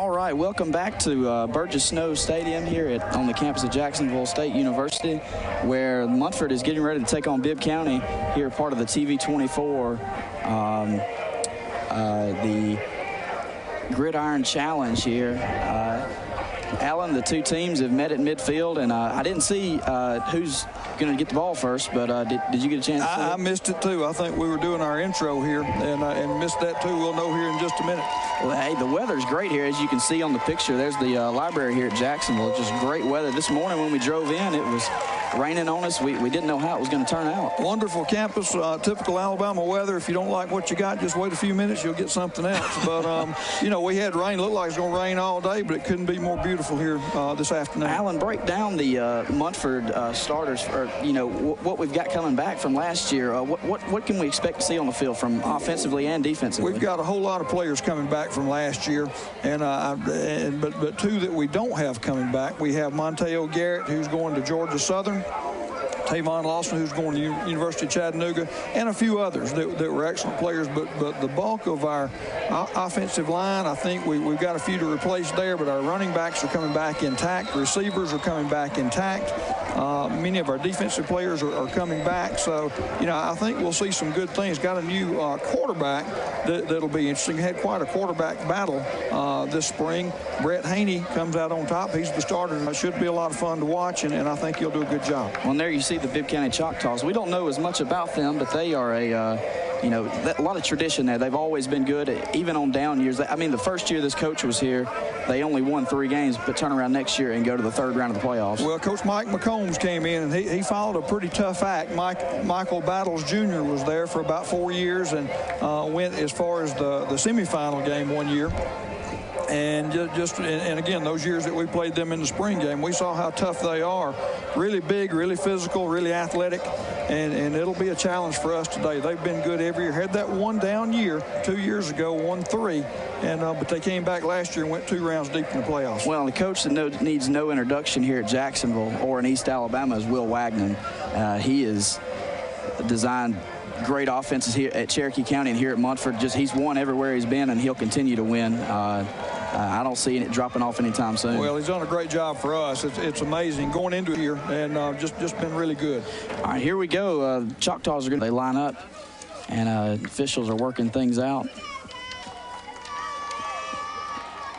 All right, welcome back to Burgess Snow Stadium here on the campus of Jacksonville State University, where Munford is getting ready to take on Bibb County here, part of the TV24, the Gridiron Challenge here. Alan, the two teams have met at midfield, and I didn't see who's going to get the ball first, but did you get a chance to see it? I missed it too. I think we were doing our intro here and missed that too. We'll know here in just a minute. Well, hey, the weather's great here. As you can see on the picture, there's the library here at Jacksonville. Just great weather. This morning when we drove in, it was raining on us. We didn't know how it was going to turn out. Wonderful campus, typical Alabama weather. If you don't like what you got, just wait a few minutes, you'll get something else. But, you know, we had rain. Looked like it was going to rain all day, but it couldn't be more beautiful here this afternoon. Alan, break down the Munford starters, or, you know, what we've got coming back from last year. What can we expect to see on the field from offensively and defensively? We've got a whole lot of players coming back from last year, but two that we don't have coming back. We have Monteo Garrett, who's going to Georgia Southern, Tavon Lawson, who's going to University of Chattanooga, and a few others that were excellent players. But the bulk of our offensive line, I think we've got a few to replace there, but our running backs are coming back intact. Receivers are coming back intact. Many of our defensive players are coming back. So, you know, I think we'll see some good things. Got a new quarterback that'll be interesting. Had quite a quarterback battle this spring. Brett Haney comes out on top. He's the starter, and it should be a lot of fun to watch, and I think he'll do a good job. Well, and there you see the Bibb County Choctaws. We don't know as much about them, but they are you know, a lot of tradition there. They've always been good, even on down years. I mean, the first year this coach was here, they only won 3 games, but turn around next year and go to the 3rd round of the playoffs. Well, Coach Mike McCombs came in, and he followed a pretty tough act. Michael Battles Jr. was there for about 4 years and went as far as the semifinal game one year. And and again, those years that we played them in the spring game, we saw how tough they are. Really big, really physical, really athletic, and it'll be a challenge for us today. They've been good every year. Had that one down year 2 years ago, won 3, and but they came back last year and went 2 rounds deep in the playoffs. Well, the coach that needs no introduction here at Jacksonville or in East Alabama is Will Wagnon. He is designed great offenses here at Cherokee County and here at Munford. He's won everywhere he's been, and he'll continue to win. I don't see it dropping off anytime soon. Well, he's done a great job for us. It's amazing going into here, and just been really good. All right, here we go. Choctaws are going to line up, and officials are working things out.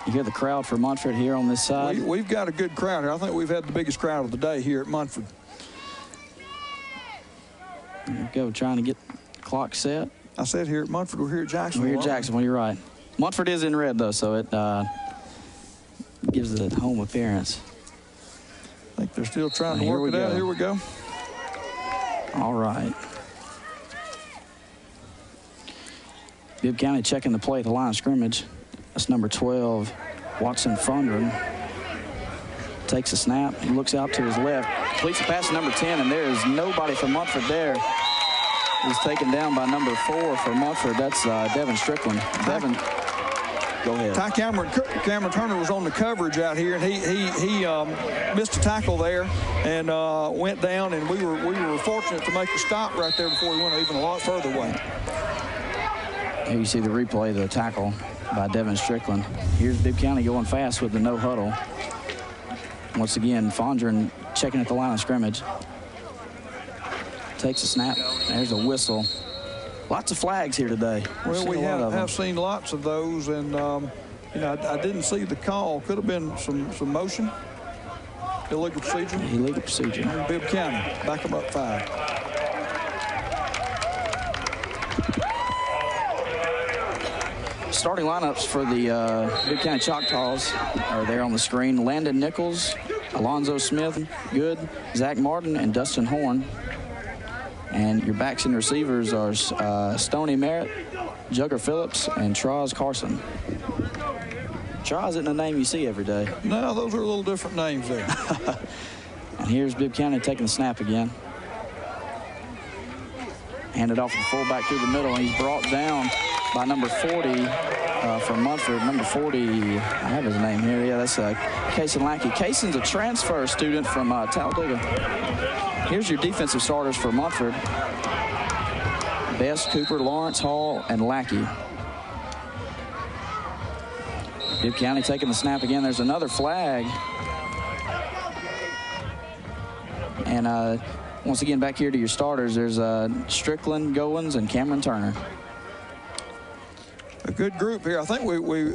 You hear the crowd for Munford here on this side. We've got a good crowd here. I think we've had the biggest crowd of the day here at Munford. There we go, trying to get the clock set. I said here at Munford, we're here at Jacksonville. We're here at Jacksonville, you're right. Munford is in red, though, so it gives it a home appearance. I think they're still trying to work it out. Here we go. All right. Bibb County checking the play at the line of scrimmage. That's number 12, Watson Fundren. Takes a snap. He looks out to his left. Completes the pass to number 10, and there is nobody from Munford there. He's taken down by number 4 for Munford. That's Devin Strickland. Devin, go ahead. Ty Cameron Turner was on the coverage out here, and he missed a tackle there and went down, and we were fortunate to make a stop right there before he went even a lot further away. Here you see the replay of the tackle by Devin Strickland. Here's Bibb County going fast with the no huddle. Once again, Fondren checking at the line of scrimmage. Takes a snap. There's a whistle. Lots of flags here today. Well, we have seen lots of those, and you know, I didn't see the call. Could have been some motion. Illegal procedure. Illegal procedure. Bibb County, back them up 5. Starting lineups for the Bibb County Choctaws are there on the screen. Landon Nichols, Alonzo Smith, good, Zach Martin, and Dustin Horn. And your backs and receivers are Stoney Merritt, Jugger Phillips, and Traz Carson. Traz isn't a name you see every day. No, those are a little different names there. And here's Bibb County taking the snap again. Handed off to the fullback through the middle, and he's brought down by number 40 from Munford. Number 40, I have his name here. Yeah, that's Kaysen Lackey. Kaysen's a transfer student from Talladega. Here's your defensive starters for Munford. Best, Cooper, Lawrence, Hall, and Lackey. Bibb County taking the snap again. There's another flag. And once again, back here to your starters, there's Strickland, Goins, and Cameron Turner. A good group here. I think we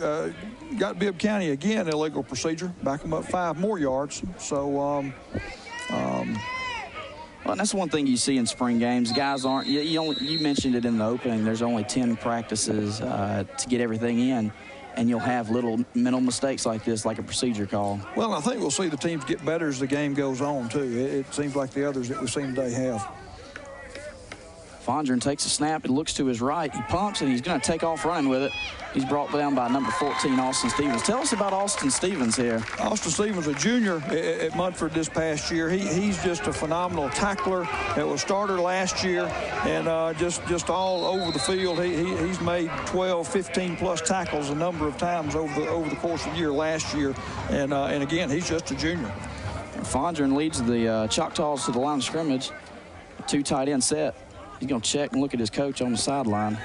got Bibb County again illegal procedure. Back them up 5 more yards. So, well, and that's one thing you see in spring games. Guys aren't, you mentioned it in the opening, there's only 10 practices to get everything in, and you'll have little mental mistakes like this, like a procedure call. Well, I think we'll see the teams get better as the game goes on, too. It seems like the others that we've seen today have. Fondren takes a snap. It looks to his right. He pumps, and he's going to take off running with it. He's brought down by number 14, Austin Stevens. Tell us about Austin Stevens here. Austin Stevens, a junior at Munford this past year. He's just a phenomenal tackler. That was starter last year, and just all over the field. He's made 12, 15-plus tackles a number of times over the course of the year last year. And again, he's just a junior. And Fondren leads the Choctaws to the line of scrimmage. A 2 tight end set. He's going to check and look at his coach on the sideline.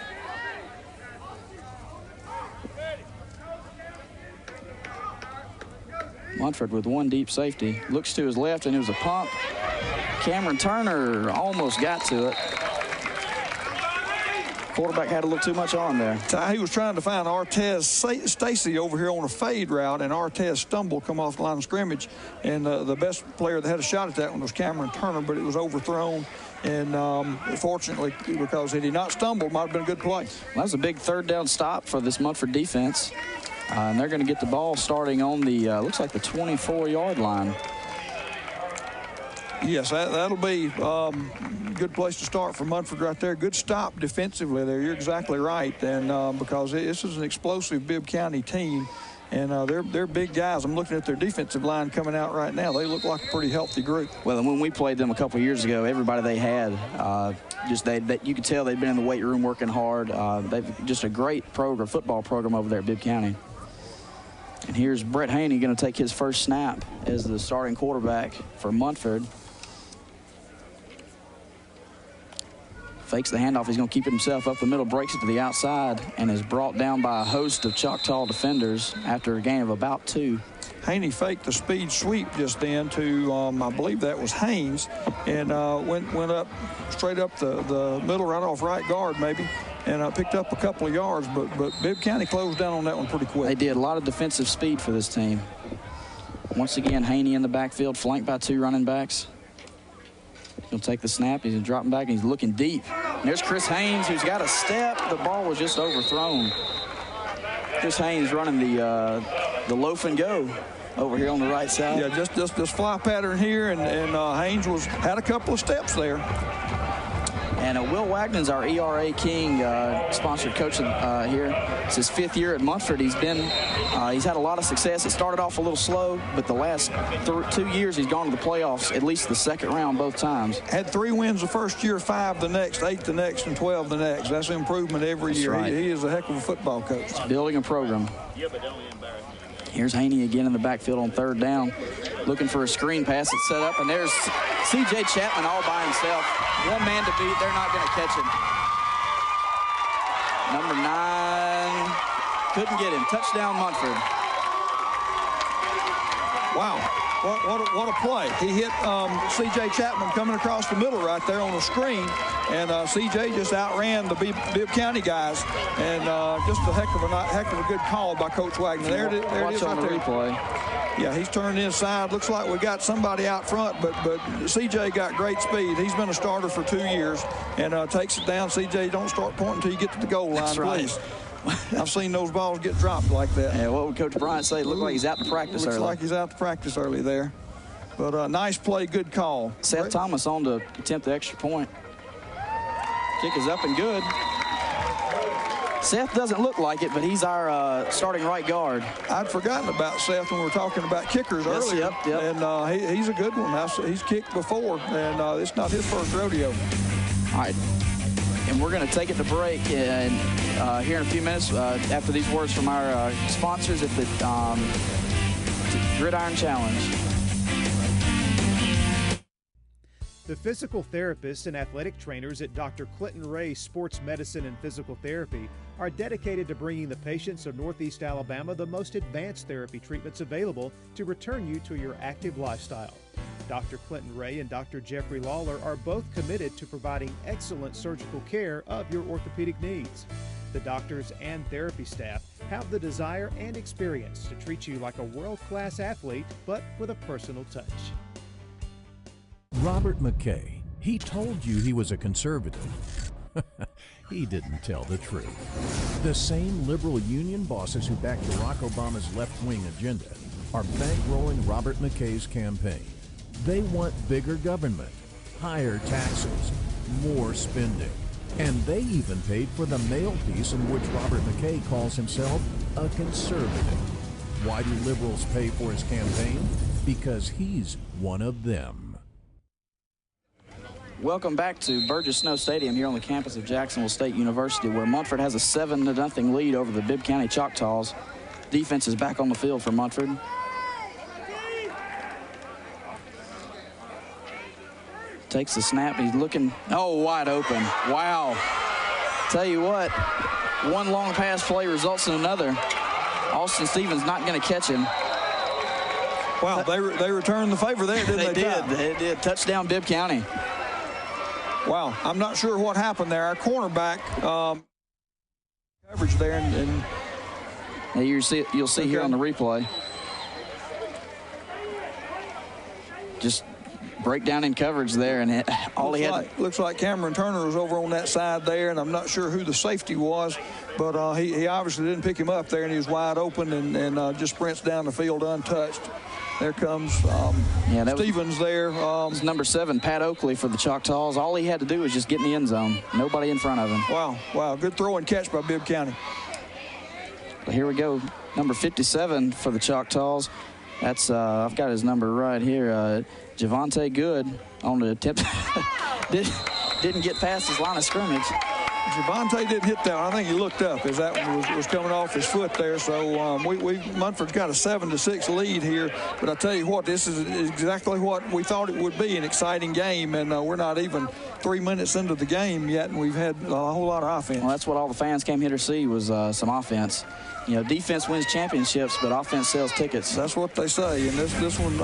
Munford with 1 deep safety. Looks to his left, and it was a pump. Cameron Turner almost got to it. Quarterback had a little too much on there. He was trying to find Artez Stacy over here on a fade route, and Artez stumbled, come off the line of scrimmage. And the best player that had a shot at that one was Cameron Turner, but it was overthrown. And fortunately, because had he not stumbled, might have been a good play. Well, that was a big 3rd down stop for this Munford defense. And they're going to get the ball starting on the, looks like the 24-yard line. Yes, that'll be a good place to start for Munford right there. Good stop defensively there. You're exactly right. And because this is an explosive Bibb County team, and they're big guys. I'm looking at their defensive line coming out right now. They look like a pretty healthy group. Well, and when we played them a couple years ago, everybody they had, you could tell they'd been in the weight room working hard. They've just a great football program over there at Bibb County. And here's Brett Haney going to take his first snap as the starting quarterback for Munford. Fakes the handoff. He's going to keep it himself up the middle, breaks it to the outside, and is brought down by a host of Choctaw defenders after a gain of about 2. Haney faked the speed sweep just then to, I believe that was Haynes, and went up straight up the middle, right off right guard maybe, and picked up a couple of yards, but Bibb County closed down on that one pretty quick. They did. A lot of defensive speed for this team. Once again, Haney in the backfield, flanked by 2 running backs. He'll take the snap. He's dropping back, and he's looking deep. And there's Chris Haynes, who's got a step. The ball was just overthrown. Chris Haynes running the loaf and go over here on the right side. Yeah, just this fly pattern here, and Haynes had a couple of steps there. And Will Wagnon's our ERA King sponsored coach here. It's his 5th year at Munford. He's had a lot of success. It started off a little slow, but the last 2 years he's gone to the playoffs, at least the 2nd round both times. Had 3 wins the first year, 5 the next, 8 the next, and 12 the next. That's an improvement every year. Right. He is a heck of a football coach. Building a program. Yeah, but don't embarrass me. Here's Haney again in the backfield on 3rd down, looking for a screen pass that's set up, and there's C.J. Chapman all by himself. 1 man to beat. They're not going to catch him. Number 9 couldn't get him. Touchdown, Munford. Wow. What a play. He hit C.J. Chapman coming across the middle right there on a screen, and C.J. just outran the Bibb County guys, and just a heck of a good call by Coach Wagner. There it is right on the replay. Yeah, he's turned inside. Looks like we got somebody out front, but C.J. got great speed. He's been a starter for 2 years, and takes it down. C.J., don't start pointing until you get to the goal line, That's right. please. I've seen those balls get dropped like that. Yeah, what would Coach Bryant say? It looked like he's out to practice early. Looks like he's out to practice early there. But nice play, good call. Seth Thomas on to attempt the extra point. Kick is up and good. Seth doesn't look like it, but he's our starting right guard. I'd forgotten about Seth when we were talking about kickers earlier. Yep. And he's a good one. He's kicked before, and it's not his first rodeo. All right. And we're going to take it to break and here in a few minutes after these words from our sponsors at the Gridiron Challenge. The physical therapists and athletic trainers at Dr. Clinton Ray Sports Medicine and Physical Therapy are dedicated to bringing the patients of Northeast Alabama the most advanced therapy treatments available to return you to your active lifestyle. Dr. Clinton Ray and Dr. Jeffrey Lawler are both committed to providing excellent surgical care of your orthopedic needs. The doctors and therapy staff have the desire and experience to treat you like a world-class athlete, but with a personal touch. Robert McKay, he told you he was a conservative. He didn't tell the truth. The same liberal union bosses who backed Barack Obama's left-wing agenda are bankrolling Robert McKay's campaign. They want bigger government, higher taxes, more spending. And they even paid for the mail piece in which Robert McKay calls himself a conservative. Why do liberals pay for his campaign? Because he's one of them. Welcome back to Burgess Snow Stadium here on the campus of Jacksonville State University, where Munford has a 7-0 lead over the Bibb County Choctaws. Defense is back on the field for Munford. Takes the snap. He's looking, wide open. Wow. Tell you what, one long pass play results in another. Austin Stevens not going to catch him. Wow, they returned the favor there, didn't they? They did. Touchdown, Bibb County. Wow, I'm not sure what happened there. Our cornerback coverage there, and you'll see here on the replay. Just breakdown in coverage there, and looks like Cameron Turner was over on that side there, and I'm not sure who the safety was, but he obviously didn't pick him up there, and he was wide open and just sprints down the field untouched. There comes Stevens there. It's number 7, Pat Oakley for the Choctaws. All he had to do was just get in the end zone. Nobody in front of him. Wow. Good throw and catch by Bibb County. But here we go. Number 57 for the Choctaws. That's, I've got his number right here. Javante Good on the attempt. Didn't get past his line of scrimmage. Javante didn't hit that one. I think he looked up as that one was coming off his foot there. So Munford's got a 7-6 lead here. But I tell you what, this is exactly what we thought it would be, an exciting game. And we're not even 3 minutes into the game yet, and we've had a whole lot of offense. Well, that's what all the fans came here to see was some offense. You know, defense wins championships, but offense sells tickets. That's what they say, and this one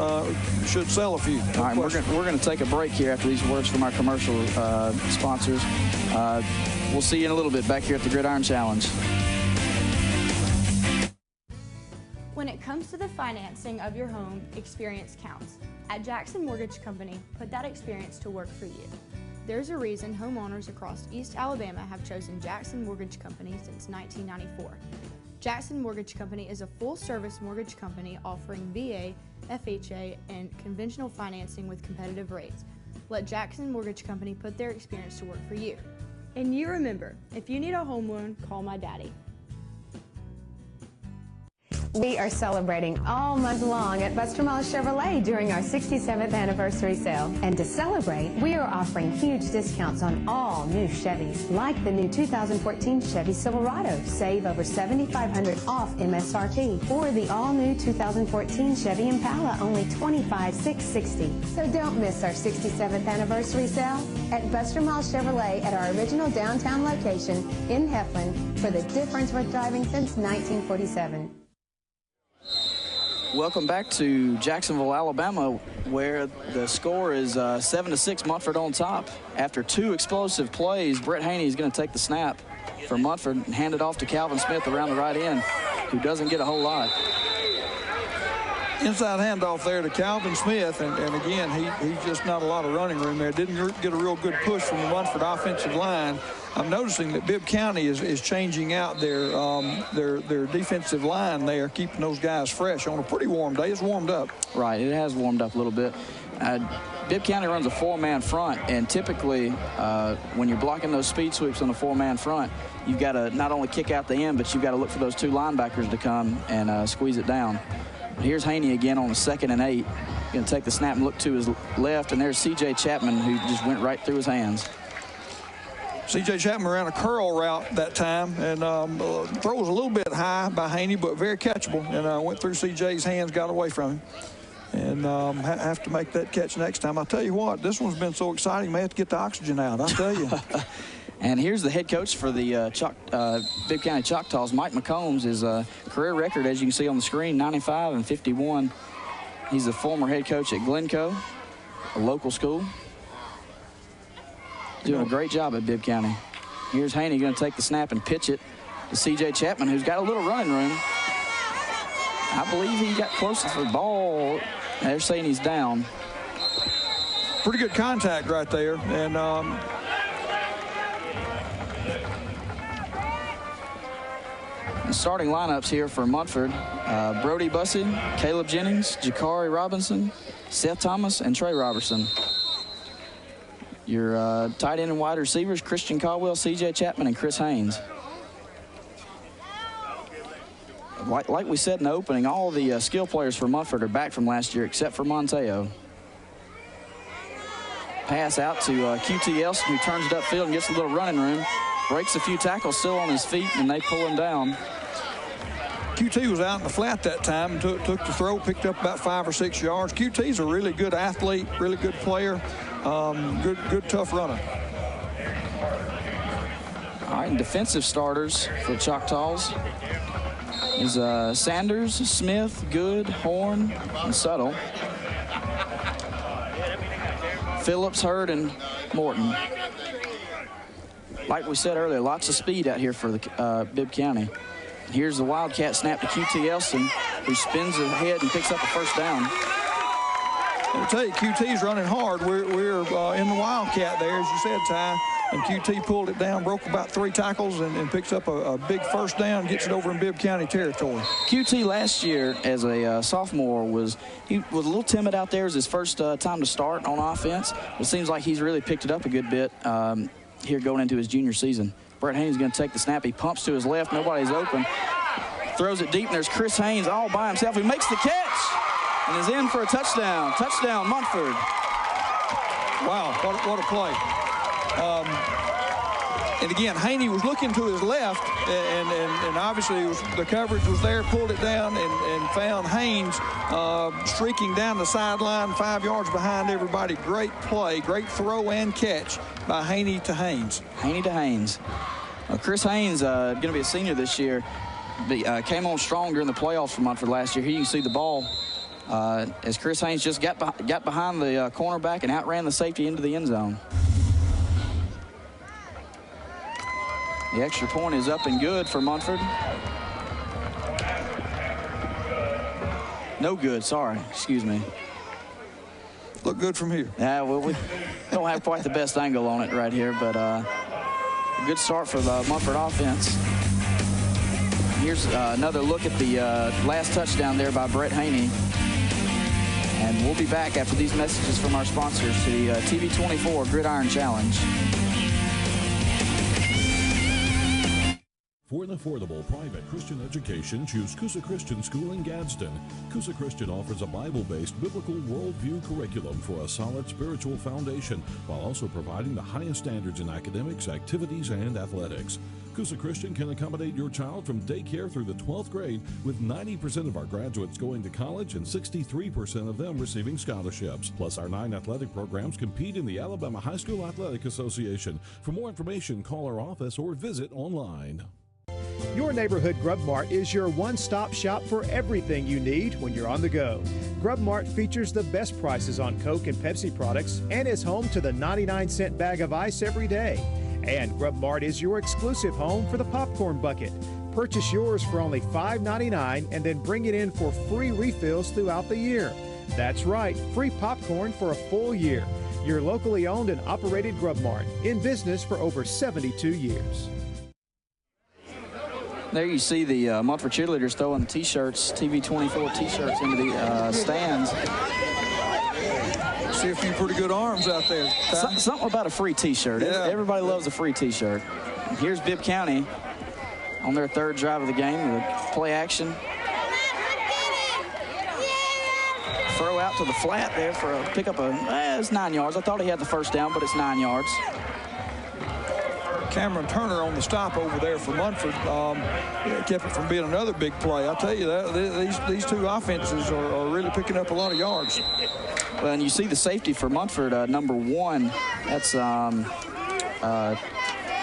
should sell a few. All right, we're going to take a break here after these words from our commercial sponsors. We'll see you in a little bit back here at the Gridiron Challenge. When it comes to the financing of your home, experience counts. At Jackson Mortgage Company, put that experience to work for you. There's a reason homeowners across East Alabama have chosen Jackson Mortgage Company since 1994. Jackson Mortgage Company is a full-service mortgage company offering VA, FHA, and conventional financing with competitive rates. Let Jackson Mortgage Company put their experience to work for you. And you remember, if you need a home loan, call my daddy. We are celebrating all month long at Buster Miles Chevrolet during our 67th anniversary sale. And to celebrate, we are offering huge discounts on all new Chevys, like the new 2014 Chevy Silverado. Save over $7,500 off MSRP. Or the all-new 2014 Chevy Impala, only $25,660. So don't miss our 67th anniversary sale at Buster Miles Chevrolet at our original downtown location in Heflin for the difference worth driving since 1947. Welcome back to Jacksonville, Alabama, where the score is 7-6, Munford on top. After 2 explosive plays, Brett Haney is going to take the snap for Munford and hand it off to Calvin Smith around the right end, who doesn't get a whole lot. Inside handoff there to Calvin Smith, and again, he's just not a lot of running room there. Didn't get a real good push from the Munford offensive line. I'm noticing that Bibb County is changing out their defensive line there, keeping those guys fresh on a pretty warm day. It's warmed up. Right, it has warmed up a little bit. Bibb County runs a 4-man front, and typically when you're blocking those speed sweeps on a 4-man front, you've got to not only kick out the end, but you've got to look for those 2 linebackers to come and squeeze it down. Here's Haney again on the 2nd and 8. Going to take the snap and look to his left, and there's C.J. Chapman, who just went right through his hands. C.J. Chapman ran a curl route that time, and throws a little bit high by Haney, but very catchable, and went through C.J.'s hands, got away from him. and have to make that catch next time. I'll tell you what, this one's been so exciting, may have to get the oxygen out, I'll tell you. And here's the head coach for the Bibb County Choctaws, Mike McCombs. His career record, as you can see on the screen, 95 and 51. He's the former head coach at Glencoe, a local school. Doing a great job at Bibb County. Here's Haney going to take the snap and pitch it to C.J. Chapman, who's got a little running room. I believe he got close to the ball. They're saying he's down. Pretty good contact right there. And the starting lineups here for Munford, Brody Bussey, Caleb Jennings, Jakari Robinson, Seth Thomas, and Trey Robertson. Your tight end and wide receivers, Christian Caldwell, C.J. Chapman, and Chris Haynes. Like we said in the opening, all the skill players for Munford are back from last year except for Monteo. Pass out to QT Elson, who turns it upfield and gets a little running room. Breaks a few tackles, still on his feet, and they pull him down. QT was out in the flat that time and took the throw, picked up about 5 or 6 yards. QT's a really good athlete, really good player, good tough runner. All right, and defensive starters for the Choctaws is Sanders, Smith, Good, Horn, and Suttle. Phillips, Hurd, and Morton. Like we said earlier, lots of speed out here for the Bibb County. Here's the Wildcat snap to QT Elson, who spins ahead and picks up a first down. I'll tell you, QT's running hard. We're in the Wildcat there, as you said, Ty. And QT pulled it down, broke about 3 tackles, and picks up a big first down, gets it over in Bibb County territory. QT last year as a sophomore was a little timid out there. It was his first time to start on offense. It seems like he's really picked it up a good bit here going into his junior season. Brett Haynes is going to take the snap. He pumps to his left. Nobody's open. Throws it deep, and there's Chris Haynes all by himself. He makes the catch and is in for a touchdown. Touchdown, Munford. Wow, what a play. And again, Haney was looking to his left, and obviously the coverage was there, pulled it down, and found Haynes streaking down the sideline 5 yards behind everybody. Great play, great throw and catch by Haney to Haynes. Haney to Haynes. Chris Haynes, going to be a senior this year, came on strong during the playoffs for Munford last year. Here you can see the ball as Chris Haynes just got behind the cornerback and outran the safety into the end zone. The extra point is up and good for Munford. No good, sorry, excuse me. Look good from here. Yeah, well, we don't have quite the best angle on it right here, but a good start for the Munford offense. Here's another look at the last touchdown there by Brett Haney. And we'll be back after these messages from our sponsors to the TV24 Gridiron Challenge. For an affordable private Christian education, choose Coosa Christian School in Gadsden. Coosa Christian offers a Bible-based biblical worldview curriculum for a solid spiritual foundation, while also providing the highest standards in academics, activities, and athletics. Coosa Christian can accommodate your child from daycare through the 12th grade, with 90% of our graduates going to college and 63% of them receiving scholarships. Plus, our 9 athletic programs compete in the Alabama High School Athletic Association. For more information, call our office or visit online. Your neighborhood Grub Mart is your one-stop shop for everything you need when you're on the go. Grub Mart features the best prices on Coke and Pepsi products and is home to the 99-cent bag of ice every day. And Grub Mart is your exclusive home for the popcorn bucket. Purchase yours for only $5.99 and then bring it in for free refills throughout the year. That's right, free popcorn for a full year. Your locally owned and operated Grub Mart, in business for over 72 years. There you see the Munford cheerleaders throwing T-shirts, TV24 T-shirts into the stands. See a few pretty good arms out there. Something about a free T-shirt. Yeah. Everybody loves a free T-shirt. Here's Bibb County on their 3rd drive of the game with play action. Throw out to the flat there for a pickup of, it's 9 yards. I thought he had the first down, but it's 9 yards. Cameron Turner on the stop over there for Munford kept it from being another big play. I tell you, these two offenses are really picking up a lot of yards. Well, and you see the safety for Munford, number 1. That's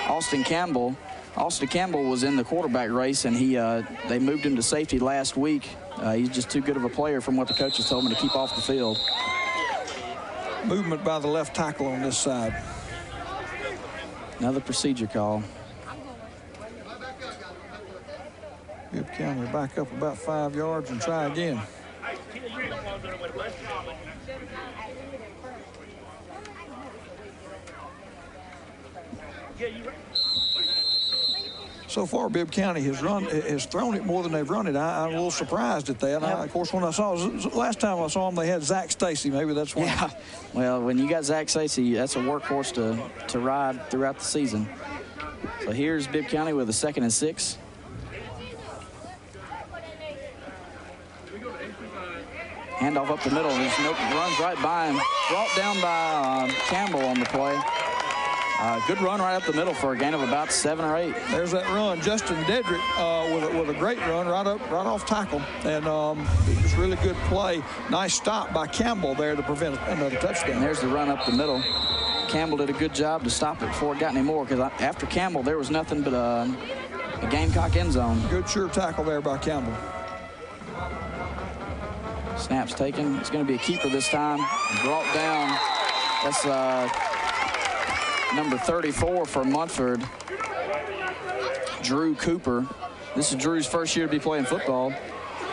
Austin Campbell. Austin Campbell was in the quarterback race, and they moved him to safety last week. He's just too good of a player from what the coaches told him to keep off the field. Movement by the left tackle on this side. Another procedure call. Bibb County back up about 5 yards and try again. So far, Bibb County has thrown it more than they've run it. I'm a little surprised at that. Of course, when last time I saw them, they had Zach Stacy. Maybe that's why. Yeah. Well, when you got Zach Stacy, that's a workhorse to ride throughout the season. So here's Bibb County with a 2nd and 6. Handoff up the middle. Runs right by him. Brought down by Campbell on the play. Good run right up the middle for a gain of about 7 or 8. There's that run. Justin Dedrick with a great run right off tackle. And it was really good play. Nice stop by Campbell there to prevent another touchdown. And there's the run up the middle. Campbell did a good job to stop it before it got any more, because after Campbell, there was nothing but a Gamecock end zone. Good sure tackle there by Campbell. Snap's taken. It's going to be a keeper this time. Brought down. That's number 34 for Munford, Drew Cooper. This is Drew's first year to be playing football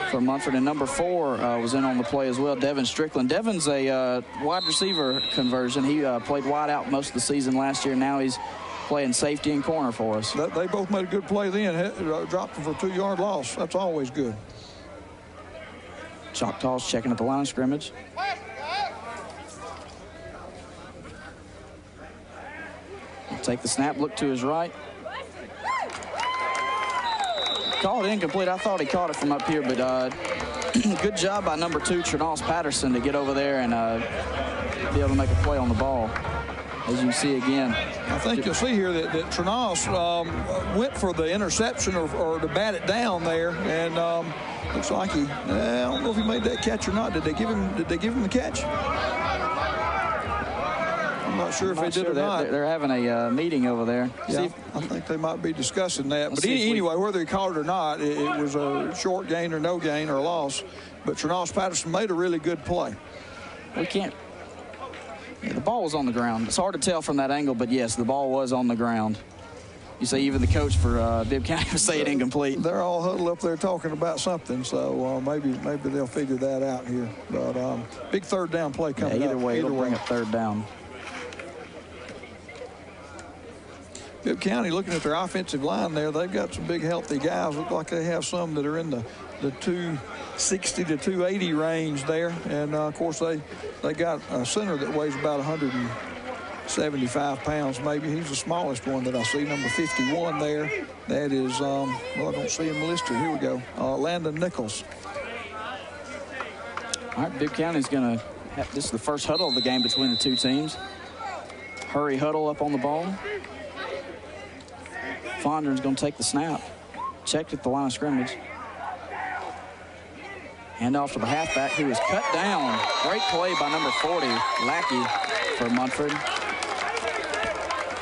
for Munford, and number 4 was in on the play as well, Devin Strickland. Devin's a wide receiver conversion. He played wide out most of the season last year. Now he's playing safety and corner for us. They both made a good play then. Dropped him for a 2-yard loss. That's always good. Choctaws checking at the line of scrimmage. Take the snap, look to his right. Called incomplete. I thought he caught it from up here, but good job by number 2, Trenos Patterson, to get over there and be able to make a play on the ball. As you can see again. I think you'll see here that Trenos went for the interception or to bat it down there, and looks like I don't know if he made that catch or not. Did they give him the catch? I'm not sure if they did or not. They're having a meeting over there. Yeah, I think they might be discussing that. But anyway, whether he called it or not, it was a short gain or no gain or a loss. But Trenos Patterson made a really good play. We can't. Yeah, the ball was on the ground. It's hard to tell from that angle, but yes, the ball was on the ground. You say even the coach for Bibb County was saying incomplete. They're all huddled up there talking about something, so maybe they'll figure that out here. But big 3rd down play coming either way, it'll bring up 3rd down. Bibb County, looking at their offensive line there, they've got some big healthy guys. Look like they have some that are in the 260 to 280 range there. And of course they got a center that weighs about 175 pounds maybe. He's the smallest one that I see, number 51 there. That is, well, I don't see him listed. Here we go. Landon Nichols. All right, Bibb County's going to have, this is the first huddle of the game between the two teams. Hurry huddle up on the ball. Fondren's going to take the snap. Checked at the line of scrimmage. Hand off to the halfback, who is cut down. Great play by number 40, Lackey, for Munford.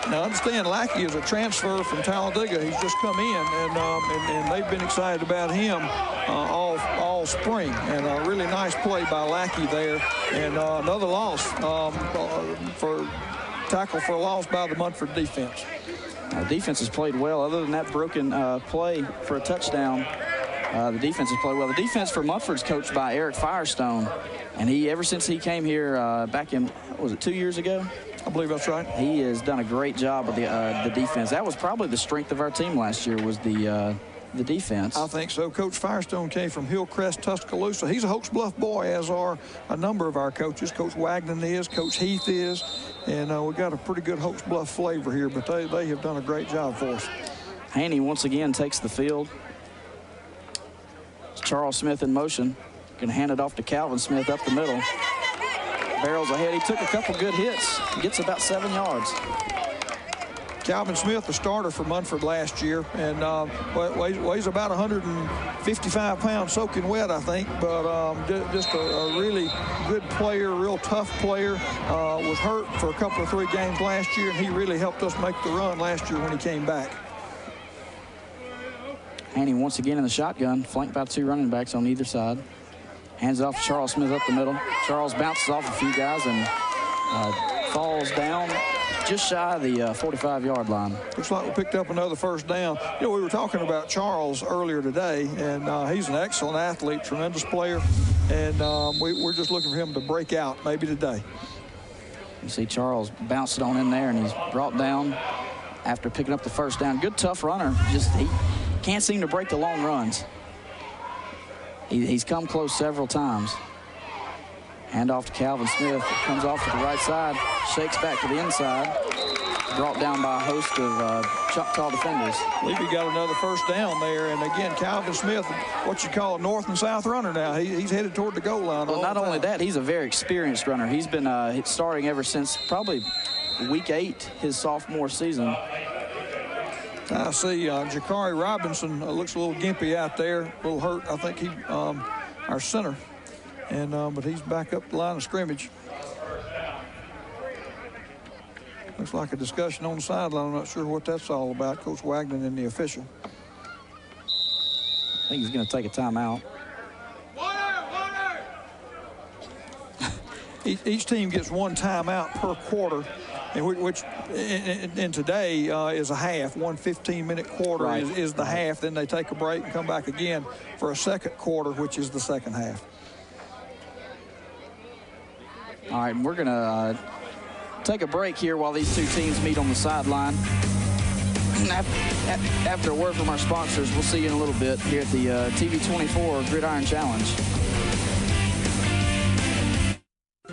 Now, understand, Lackey is a transfer from Talladega. He's just come in, and they've been excited about him all spring. And a really nice play by Lackey there. And another loss for tackle for a loss by the Munford defense. The defense has played well. Other than that broken play for a touchdown, the defense has played well. The defense for Munford's coached by Eric Firestone, and ever since he came here back in, what was it, 2 years ago? I believe that's right. He has done a great job with the defense. That was probably the strength of our team last year, was the defense. I think so. Coach Firestone came from Hillcrest, Tuscaloosa. He's a Hoax Bluff boy, as are a number of our coaches. Coach Wagner is, Coach Heath is, and we've got a pretty good Hoax Bluff flavor here, but they have done a great job for us. Haney once again takes the field. It's Charles Smith in motion. Going to hand it off to Calvin Smith up the middle. Barrels ahead. He took a couple good hits. He gets about 7 yards. Calvin Smith, the starter for Munford last year, and weighs about 155 pounds soaking wet, I think, but just a really good player, real tough player. Was hurt for a couple of 3 games last year, and he really helped us make the run last year when he came back. Haney once again in the shotgun, flanked by 2 running backs on either side. Hands it off to Charles Smith up the middle. Charles bounces off a few guys and falls down just shy of the 45-yard line. Looks like we picked up another first down. You know, we were talking about Charles earlier today, and he's an excellent athlete, tremendous player, and we're just looking for him to break out maybe today. You see Charles bounced on in there, and he's brought down after picking up the first down. Good, tough runner. Just he can't seem to break the long runs. He's come close several times. Hand off to Calvin Smith. Comes off to the right side, shakes back to the inside. Brought down by a host of Choctaw defenders. I believe he got another first down there. And again, Calvin Smith, what you call a north and south runner now. He's headed toward the goal line. Well, not only that, he's a very experienced runner. He's been starting ever since probably week 8, his sophomore season. I see Jakari Robinson looks a little gimpy out there, a little hurt. I think he, our center. And but he's back up the line of scrimmage. Looks like a discussion on the sideline. I'm not sure what that's all about. Coach Wagner and the official. I think he's going to take a timeout. Each team gets 1 timeout per quarter, which in today is a half. 1 15-minute quarter is the half. Then they take a break and come back again for a second quarter, which is the second half. All right, we're going to take a break here while these 2 teams meet on the sideline. After a word from our sponsors, we'll see you in a little bit here at the TV24 Gridiron Challenge.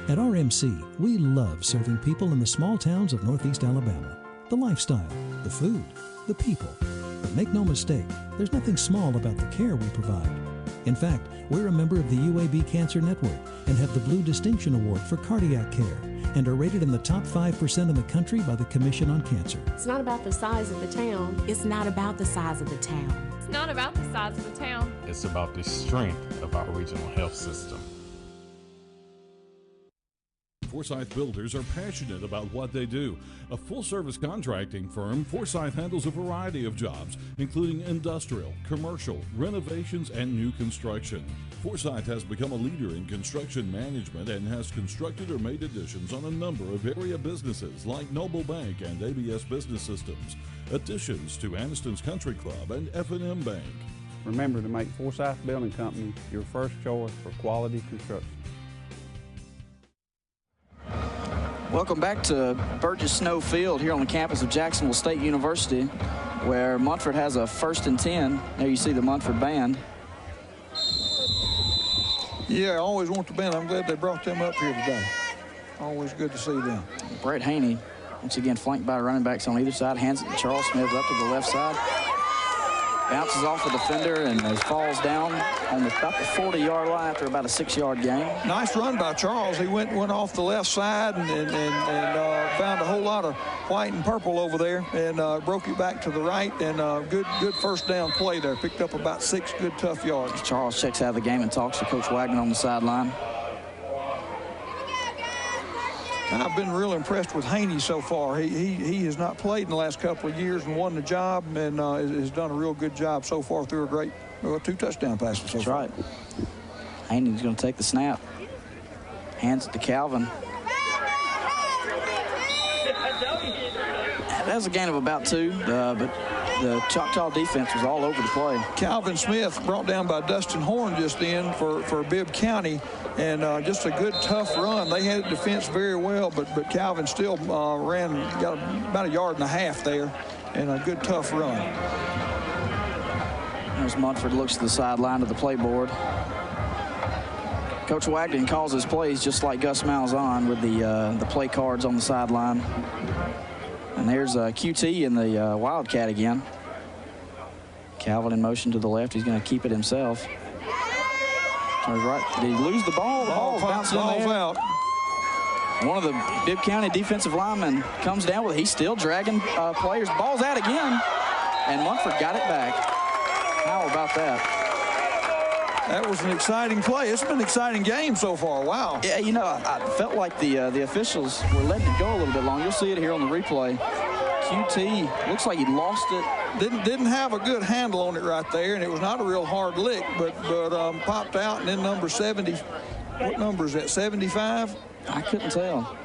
At RMC, we love serving people in the small towns of Northeast Alabama. The lifestyle, the food, the people. But make no mistake, there's nothing small about the care we provide. In fact, we're a member of the UAB Cancer Network and have the Blue Distinction Award for cardiac care and are rated in the top 5% in the country by the Commission on Cancer. It's not about the size of the town. It's not about the size of the town. It's not about the size of the town. It's about the strength of our regional health system. Forsyth Builders are passionate about what they do. A full-service contracting firm, Forsyth handles a variety of jobs, including industrial, commercial, renovations, and new construction. Forsyth has become a leader in construction management and has constructed or made additions on a number of area businesses like Noble Bank and ABS Business Systems, additions to Aniston's Country Club and F&M Bank. Remember to make Forsyth Building Company your first choice for quality construction. Welcome back to Burgess Snow Field here on the campus of Jacksonville State University, where Munford has a 1st and 10. There you see the Munford band. Yeah, I always want the band. I'm glad they brought them up here today. Always good to see them. Brett Haney, once again flanked by running backs on either side, hands it to Charles Smith up to the left side. Bounces off a defender and falls down on about the 40-yard line after about a 6-yard gain. Nice run by Charles. He went off the left side and found a whole lot of white and purple over there and broke it back to the right. And good first down play there. Picked up about 6 good, tough yards. Charles checks out of the game and talks to Coach Wagner on the sideline. I've been real impressed with Haney so far. He has not played in the last couple of years and won the job and has done a real good job so far through a great 2 touchdown passes so far. That's right. Haney's going to take the snap. Hands it to Calvin. That was a gain of about 2, but the Choctaw defense was all over the play. Calvin Smith brought down by Dustin Horn just in for Bibb County, and just a good, tough run. They had defense very well, but Calvin still got about 1.5 yards there, and a good, tough run. As Munford looks to the sideline of the playboard. Coach Wagner calls his plays just like Gus Malzahn with the play cards on the sideline. And there's QT in the Wildcat again. Calvin in motion to the left. He's going to keep it himself. Turns right. Did he lose the ball? The ball's bouncing in the air. Out. One of the Bibb County defensive linemen comes down with it. He's still dragging players. Ball's out again, and Munford got it back. How about that? That was an exciting play. It's been an exciting game so far. Wow. Yeah, you know, I felt like the officials were letting it go a little bit long. You'll see it here on the replay. QT looks like he lost it. Didn't have a good handle on it right there, and it was not a real hard lick, but popped out, and then number 70. What number is that? 75? I couldn't tell.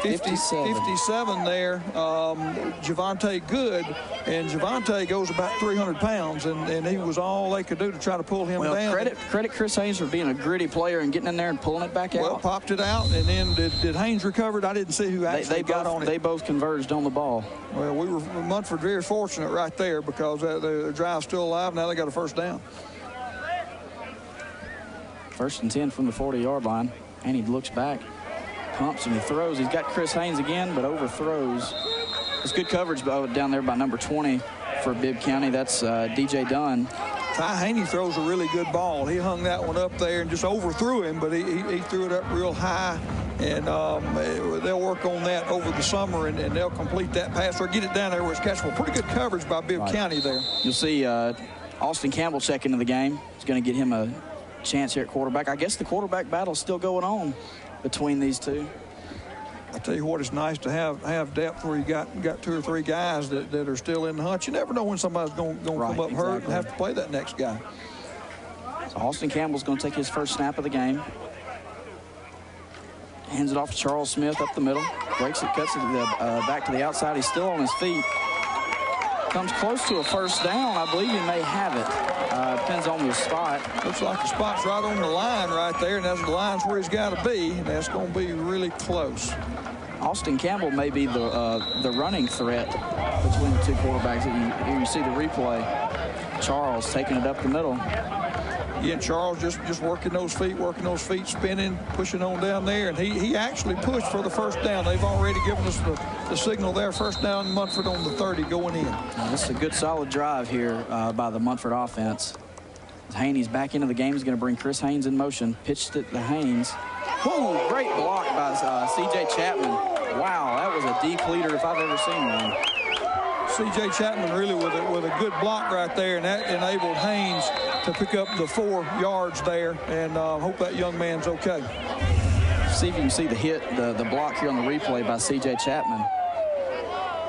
57 there. Javante Good, and Javante goes about 300 pounds, and he was all they could do to try to pull him down. Credit Chris Haynes for being a gritty player and getting in there and pulling it back out. Well, popped it out, and then did Haynes recover it? I didn't see who actually got on it. They both converged on the ball. Well, we were Munford very fortunate right there because the drive's still alive. Now they got a first down. 1st and 10 from the 40-yard line, and he looks back. Pumps and he throws. He's got Chris Haynes again, but overthrows. It's good coverage down there by number 20 for Bibb County. That's DJ Dunn. Ty Haney throws a really good ball. He hung that one up there and just overthrew him, but he threw it up real high. And they'll work on that over the summer, and they'll complete that pass or get it down there where it's catchable. Pretty good coverage by Bibb County there. You'll see Austin Campbell check into the game. It's going to get him a chance here at quarterback. I guess the quarterback battle's still going on between these two. I tell you what, it's nice to have depth where you got 2 or 3 guys that are still in the hunt. You never know when somebody's going to come up hurt and have to play that next guy. So Austin Campbell's going to take his first snap of the game. Hands it off to Charles Smith up the middle. Breaks it, cuts it back to the outside. He's still on his feet. Comes close to a first down. I believe he may have it. Depends on the spot. Looks like the spot's right on the line right there, and that's the line's where he's got to be, and that's going to be really close. Austin Campbell may be the running threat between the two quarterbacks. Here you see the replay. Charles taking it up the middle. Yeah, Charles just working those feet, spinning, pushing on down there, and he actually pushed for the first down. They've already given us the signal there. First down, Munford on the 30 going in. Now, this is a good solid drive here by the Munford offense. Haney's back into the game. He's going to bring Chris Haynes in motion. Pitched it to Haynes. Whoa, great block by C.J. Chapman. Wow, that was a deep leader if I've ever seen one. C.J. Chapman really with a good block right there, and that enabled Haynes to pick up the 4 yards there, and hope that young man's okay. See if you can see the block here on the replay by C.J. Chapman.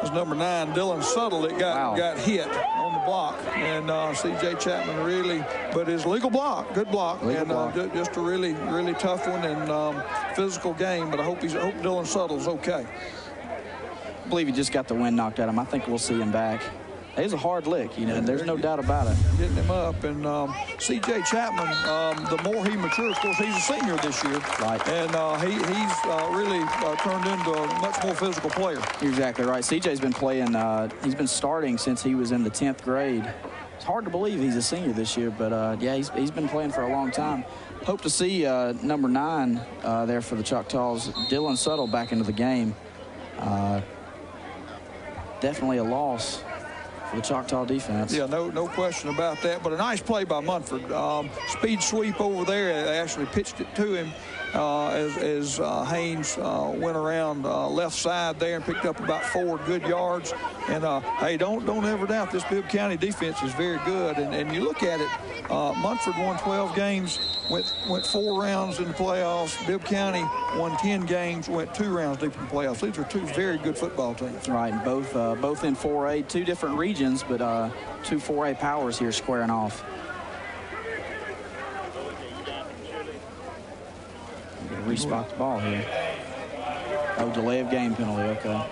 It's number 9, Dylan Suttle, that got hit on the block, and C.J. Chapman really, but his legal block, good block, just a really, really tough one and physical game. But I hope Dylan Suttle's okay. I believe he just got the wind knocked out of him. I think we'll see him back. It was a hard lick, you know. There's no doubt about it. Getting him up, and C.J. Chapman, the more he matures, of course, he's a senior this year, right? And he's really turned into a much more physical player. You're exactly right. C.J.'s been playing. He's been starting since he was in the 10th grade. It's hard to believe he's a senior this year, but yeah, he's been playing for a long time. Hope to see number 9 there for the Choctaws, Dylan Suttle, back into the game. Definitely a loss for the Choctaw defense. Yeah, no question about that. But a nice play by Munford. Speed sweep over there. They actually pitched it to him as Haynes went around left side there and picked up about 4 good yards. And hey, don't ever doubt this Bibb County defense is very good. And you look at it, Munford won 12 games, went 4 rounds in the playoffs. Bibb County won 10 games, went 2 rounds deep in the playoffs. These are 2 very good football teams. Right, both in 4A, 2 different regions, but 2 4A powers here squaring off. Respot the ball here. Oh, delay of game penalty, okay.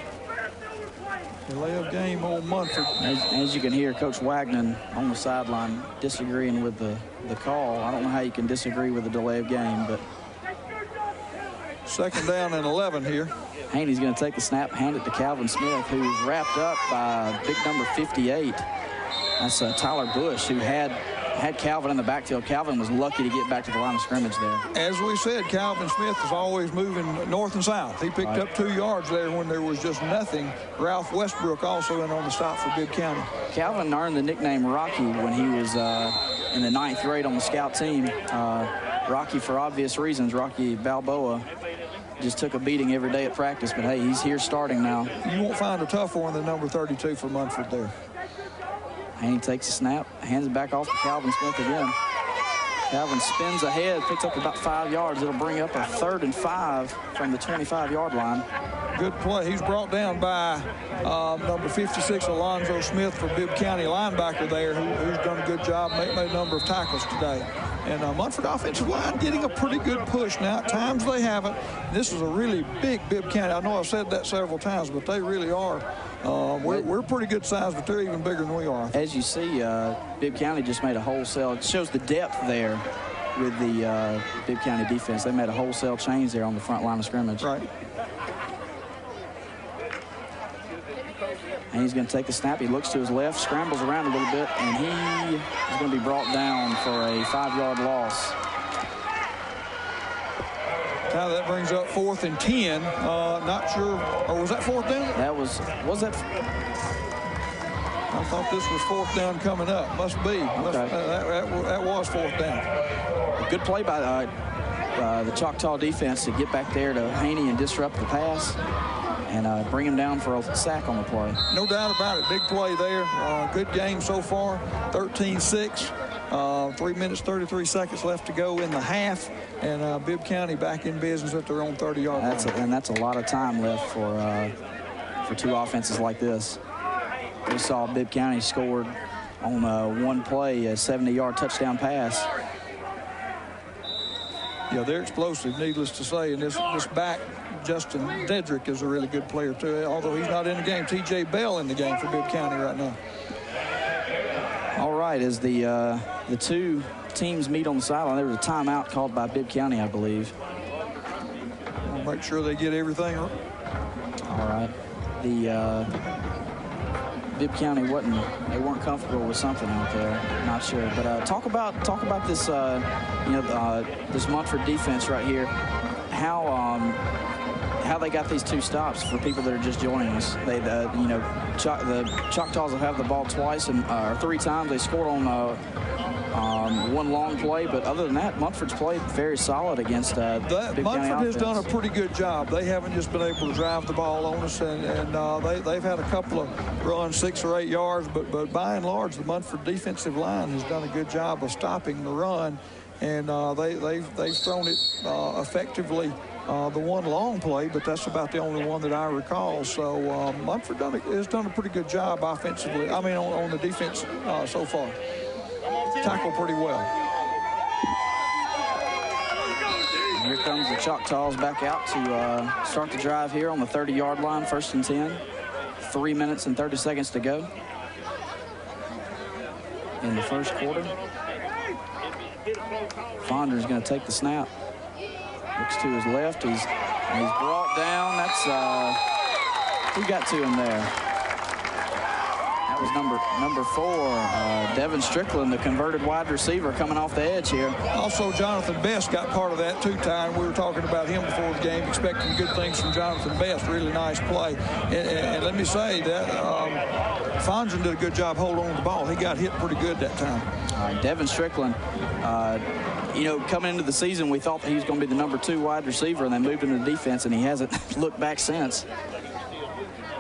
Delay of game on Munford. As you can hear, Coach Wagner on the sideline disagreeing with the call. I don't know how you can disagree with the delay of game, but. Second down and 11 here. Haney's going to take the snap, hand it to Calvin Smith, who's wrapped up by big number 58. That's Tyler Bush, who had Calvin in the backfield. Calvin was lucky to get back to the line of scrimmage there. As we said, Calvin Smith is always moving north and south. He picked up 2 yards there when there was just nothing. Ralph Westbrook also in on the stop for Bibb County. Calvin earned the nickname Rocky when he was in the 9th grade on the scout team. Rocky for obvious reasons, Rocky Balboa. just took a beating every day at practice, but hey, he's here starting now. You won't find a tougher one than number 32 for Munford there. And he takes a snap, hands it back off to Calvin Smith again. Calvin spins ahead, picks up about 5 yards. It'll bring up a 3rd and 5 from the 25-yard line. Good play. He's brought down by number 56, Alonzo Smith, for Bibb County linebacker there, who's done a good job, made a number of tackles today. And Munford offensive line getting a pretty good push now. At times they haven't. This is a really big Bibb County. I know I've said that several times, but they really are. We're pretty good size, but they're even bigger than we are. As you see, Bibb County just made a wholesale. It shows the depth there with the Bibb County defense. They made a wholesale change there on the front line of scrimmage. Right. And he's going to take the snap. He looks to his left, scrambles around a little bit, and he is going to be brought down for a 5-yard loss. Now that brings up 4th and 10. Not sure. Or was that 4th down? That was that? I thought this was 4th down coming up. Must be. Okay. That was 4th down. A good play by the Choctaw defense to get back there to Haney and disrupt the pass and bring him down for a sack on the play. No doubt about it. Big play there. Good game so far. 13-6. 3 minutes, 33 seconds left to go in the half. And Bibb County back in business at their own 30-yard line. And that's a lot of time left for two offenses like this. We saw Bibb County scored on one play, a 70-yard touchdown pass. Yeah, they're explosive, needless to say. And this back, Justin Dedrick, is a really good player, too. Although he's not in the game. T.J. Bell in the game for Bibb County right now. All right, as the two teams meet on the sideline, there was a timeout called by Bibb County, I believe. We'll make sure they get everything. All right. The Bibb County they weren't comfortable with something out there. Not sure, but talk about this this Munford defense right here. How they got these two stops for people that are just joining us. They the Choctaws will have the ball twice or 3 times. They scored on one long play, but other than that, Munford's played very solid against Bibb County Munford has offense. done a pretty good job. They haven't just been able to drive the ball on us, and they've had a couple of runs 6 or 8 yards, but by and large, the Munford defensive line has done a good job of stopping the run, and they've thrown it effectively. The one long play, but that's about the only one that I recall. So Munford has done a pretty good job offensively. I mean, on the defense so far. Tackled pretty well. And here comes the Choctaws back out to start the drive here on the 30-yard line, 1st and 10. 3 minutes and 30 seconds to go in the first quarter. Fonder's going to take the snap. Looks to his left. He's brought down. That's who got to him there? That was number 4, Devin Strickland, the converted wide receiver, coming off the edge here. Also, Jonathan Best got part of that too, Ty. We were talking about him before the game, expecting good things from Jonathan Best. Really nice play. And let me say that Fondren did a good job holding on to the ball. He got hit pretty good that time. All right, Devin Strickland, coming into the season, we thought that he was going to be the number 2 wide receiver, and they moved him to the defense, and he hasn't looked back since.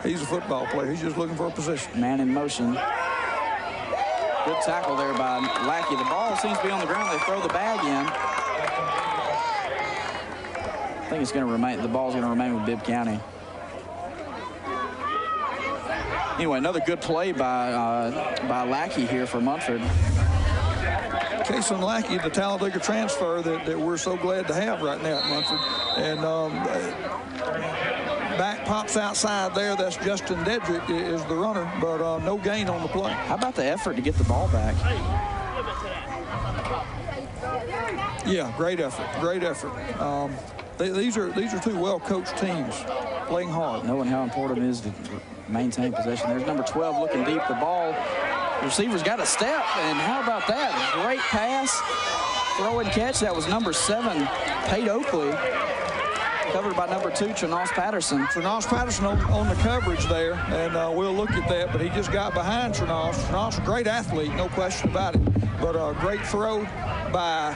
He's a football player. He's just looking for a position. Man in motion. Good tackle there by Lackey. The ball seems to be on the ground. They throw the bag in. I think it's going to remain. The ball's going to remain with Bibb County. Anyway, another good play by Lackey here for Munford. Kason Lackey, the Talladega transfer that we're so glad to have right now at Munford. And back pops outside there. That's Justin Dedrick is the runner, but no gain on the play. How about the effort to get the ball back? Yeah, great effort. Great effort. These are 2 well-coached teams playing hard. Knowing how important it is to maintain possession. There's number 12 looking deep. The ball, the receiver's got a step, and how about that? Great pass, throw and catch. That was number 7, Pate Oakley, covered by number 2, Trenos Patterson. Trenos Patterson on the coverage there, and we'll look at that, but he just got behind Trenos. Trenos, a great athlete, no question about it, but a great throw by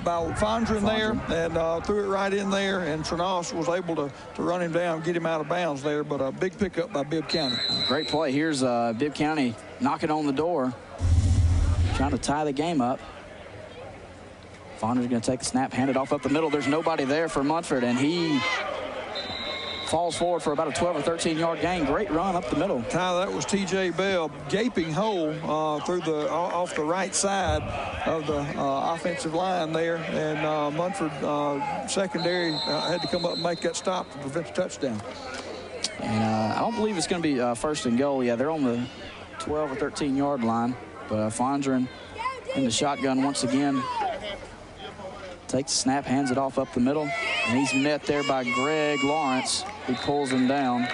Fondren there, and threw it right in there, and Trenos was able to run him down, get him out of bounds there, but a big pickup by Bibb County. Great play. Here's Bibb County knocking on the door, trying to tie the game up. Fondren's going to take the snap, hand it off up the middle. There's nobody there for Munford, and he falls forward for about a 12 or 13-yard gain. Great run up the middle. Ty, that was T.J. Bell, gaping hole off the right side of the offensive line there, and Munford secondary had to come up and make that stop to prevent the touchdown. And I don't believe it's going to be first and goal. Yeah, they're on the 12 or 13-yard line, but Fondren in the shotgun once again. Takes the snap, hands it off up the middle, and he's met there by Greg Lawrence, who pulls him down.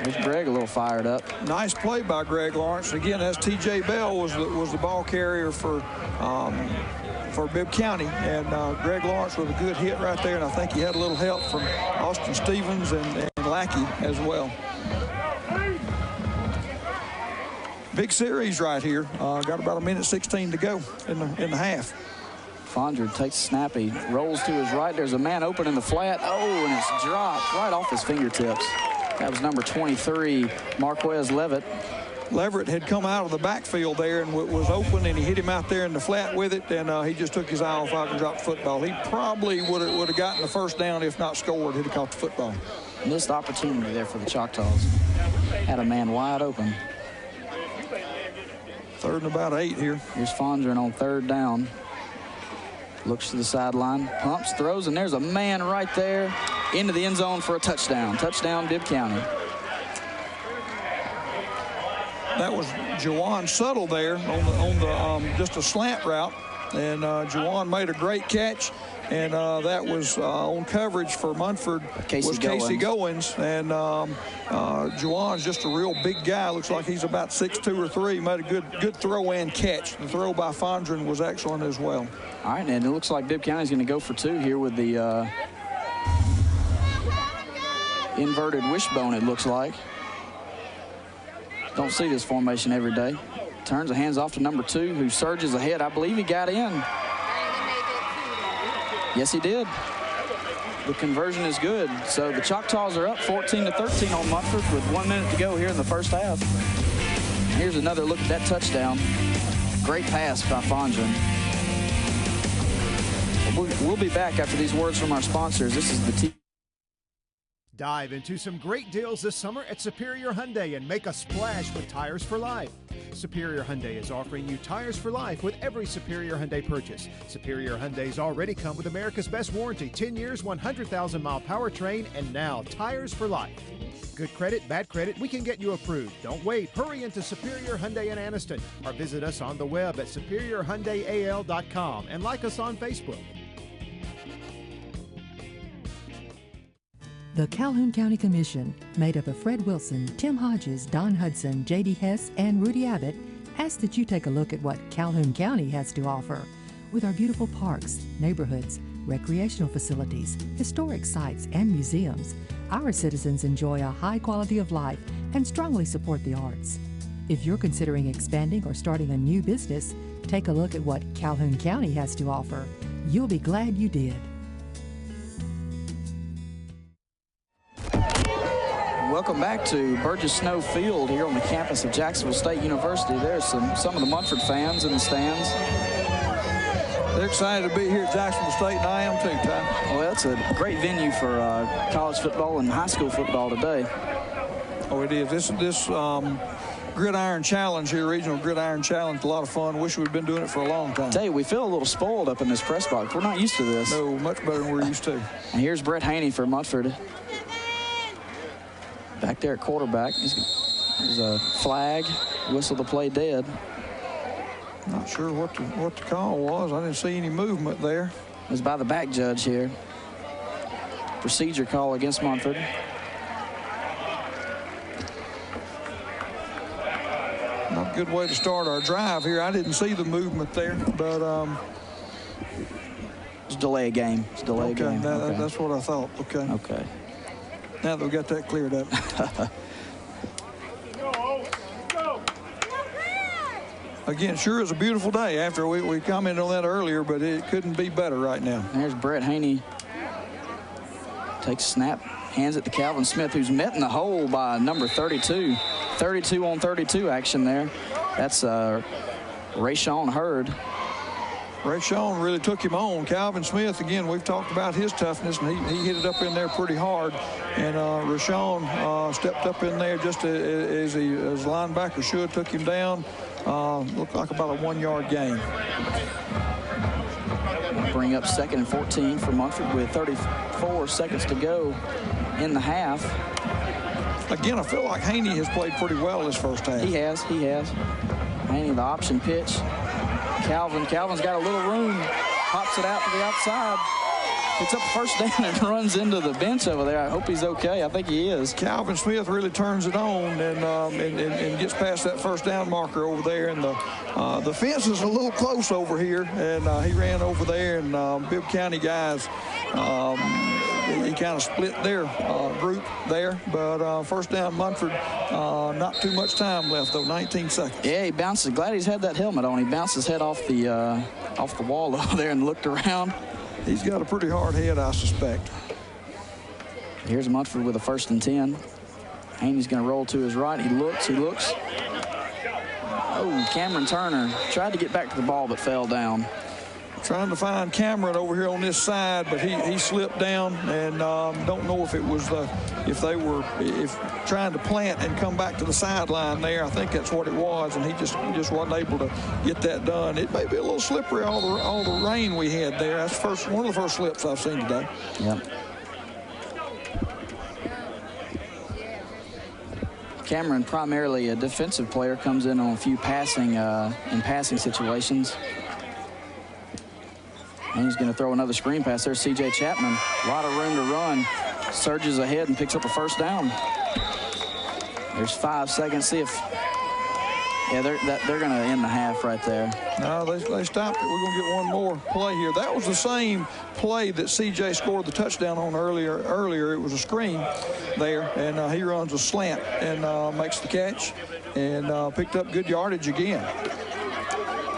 There's Greg a little fired up. Nice play by Greg Lawrence. Again, as T.J. Bell was the ball carrier for Bibb County, and Greg Lawrence with a good hit right there, and I think he had a little help from Austin Stevens and Lackey as well. Big series right here. Got about 1:16 to go in the half. Fondren takes a snap. He rolls to his right. There's a man open in the flat. Oh, and it's dropped right off his fingertips. That was number 23, Marquez Levitt. Leverett had come out of the backfield there and was open, and he hit him out there in the flat with it, and he just took his eye off and dropped the football. He probably would have gotten the first down, if not scored. He'd have caught the football. Missed opportunity there for the Choctaws. Had a man wide open. 3rd and about 8 here. Here's Fondren on 3rd down. Looks to the sideline, pumps, throws, and there's a man right there into the end zone for a touchdown. Touchdown, Bibb County. That was Juwan Suttle there on the just a slant route, and Juwan made a great catch, and that was on coverage for Munford was Casey Goins, and Juwan's just a real big guy. Looks like he's about 6'2" or 3. Made a good throw and catch. The throw by Fondren was excellent as well. All right, and it looks like Bibb County's going to go for 2 here with the inverted wishbone, it looks like. Don't see this formation every day. Turns the hands off to number 2, who surges ahead. I believe he got in. Yes, he did. The conversion is good. So the Choctaws are up 14-13 on Munford with 1 minute to go here in the first half. Here's another look at that touchdown. Great pass by Fondren. We'll be back after these words from our sponsors. This is the Dive into some great deals this summer at Superior Hyundai and make a splash with Tires for Life. Superior Hyundai is offering you Tires for Life with every Superior Hyundai purchase. Superior Hyundai's already come with America's best warranty, 10 years, 100,000-mile powertrain, and now Tires for Life. Good credit, bad credit, we can get you approved. Don't wait. Hurry into Superior Hyundai in Anniston or visit us on the web at superiorhyundaial.com and like us on Facebook. The Calhoun County Commission, made up of Fred Wilson, Tim Hodges, Don Hudson, J.D. Hess, and Rudy Abbott, asks that you take a look at what Calhoun County has to offer. With our beautiful parks, neighborhoods, recreational facilities, historic sites, and museums, our citizens enjoy a high quality of life and strongly support the arts. If you're considering expanding or starting a new business, take a look at what Calhoun County has to offer. You'll be glad you did. Welcome back to Burgess Snow Field here on the campus of Jacksonville State University. There's some of the Munford fans in the stands. They're excited to be here at Jacksonville State, and I am too, Ty. Well, it's a great venue for college football and high school football today. Oh, it is. This Gridiron Challenge here, Regional Gridiron Challenge, a lot of fun. Wish we'd been doing it for a long time. I tell you, we feel a little spoiled up in this press box. We're not used to this. No, much better than we're used to. And here's Brett Haney for Munford. Back there at quarterback. There's a flag, whistle to play dead. Not sure what the call was. I didn't see any movement there. It was by the back judge here. Procedure call against Munford. Not a good way to start our drive here. I didn't see the movement there, but it's a delay game. It's a delay game. Okay, that's what I thought. Okay. Okay. Now that we got that cleared up. again, sure is a beautiful day after we commented on that earlier, but it couldn't be better right now. There's Brett Haney. Takes a snap, hands it to Calvin Smith, who's met in the hole by number 32. 32 on 32 action there. That's Rayshawn Hurd. Rayshawn really took him on. Calvin Smith, again, we've talked about his toughness, and he hit it up in there pretty hard. And Rayshawn stepped up in there just as linebacker should, took him down. Looked like about a 1-yard gain. Bring up 2nd and 14 for Munford with 34 seconds to go in the half. Again, I feel like Haney has played pretty well this first half. He has. Haney, the option pitch. Calvin's got a little room, pops it out to the outside, picks up the first down and runs into the bench over there. I hope he's okay. I think he is. Calvin Smith really turns it on and gets past that first down marker over there. And the fence is a little close over here, and he ran over there, and Bibb County guys, he kind of split their group there. But first down Munford, not too much time left, though, 19 seconds. Yeah, he bounces. Glad he's had that helmet on. He bounced his head off the wall over there and looked around. He's got a pretty hard head, I suspect. Here's Munford with a 1st and 10. Haney's going to roll to his right. He looks. Oh, Cameron Turner tried to get back to the ball but fell down. Trying to find Cameron over here on this side, but he slipped down, and don't know if it was if they were trying to plant and come back to the sideline there. I think that's what it was, and he just wasn't able to get that done. It may be a little slippery, all the rain we had there. That's one of the first slips I've seen today. Yep. Cameron, primarily a defensive player, comes in on a few passing situations. And he's going to throw another screen pass. There's C.J. Chapman. A lot of room to run. Surges ahead and picks up a first down. There's 5 seconds. See if... Yeah, they're going to end the half right there. No, they stopped it. We're going to get one more play here. That was the same play that C.J. scored the touchdown on earlier. It was a screen there, and he runs a slant and makes the catch and picked up good yardage again.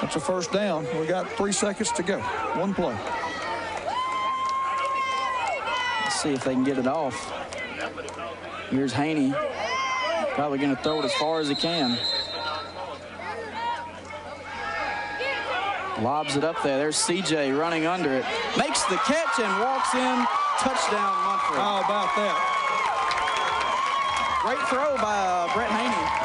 That's a first down. We got 3 seconds to go. One play. Let's see if they can get it off. Here's Haney. Probably going to throw it as far as he can. Lobs it up there. There's CJ running under it. Makes the catch and walks in. Touchdown, Munford. How about that? Great throw by Brett Haney.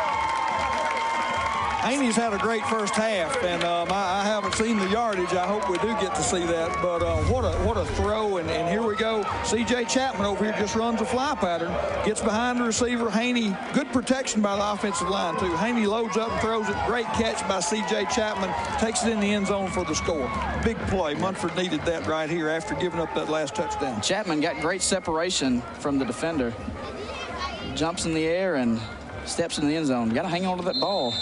Haney's had a great first half, and I haven't seen the yardage. I hope we do get to see that. But what a throw, and here we go. C.J. Chapman over here just runs a fly pattern, gets behind the receiver. Haney, good protection by the offensive line, too. Haney loads up and throws it. Great catch by C.J. Chapman. Takes it in the end zone for the score. Big play. Munford needed that right here after giving up that last touchdown. Chapman got great separation from the defender. Jumps in the air and steps in the end zone. You got to hang on to that ball.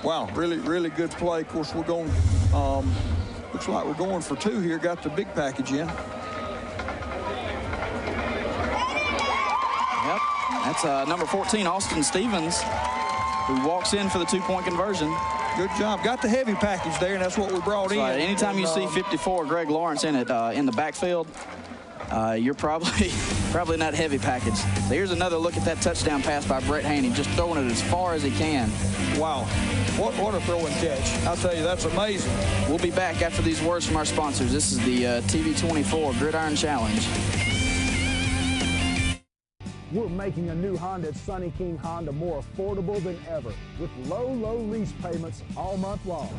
Wow, really, really good play. Of course, we're going, looks like we're going for 2 here. Got the big package in. Yep, that's number 14, Austin Stevens, who walks in for the 2-point conversion. Good job. Got the heavy package there, and that's what we brought in. Right. Anytime you see 54, Greg Lawrence in it in the backfield, you're probably not heavy package. So here's another look at that touchdown pass by Brett Haney, just throwing it as far as he can. Wow. What a throw and catch. I'll tell you, that's amazing. We'll be back after these words from our sponsors. This is the TV24 Gridiron Challenge. We're making a new Honda at Sunny King Honda more affordable than ever with low lease payments all month long.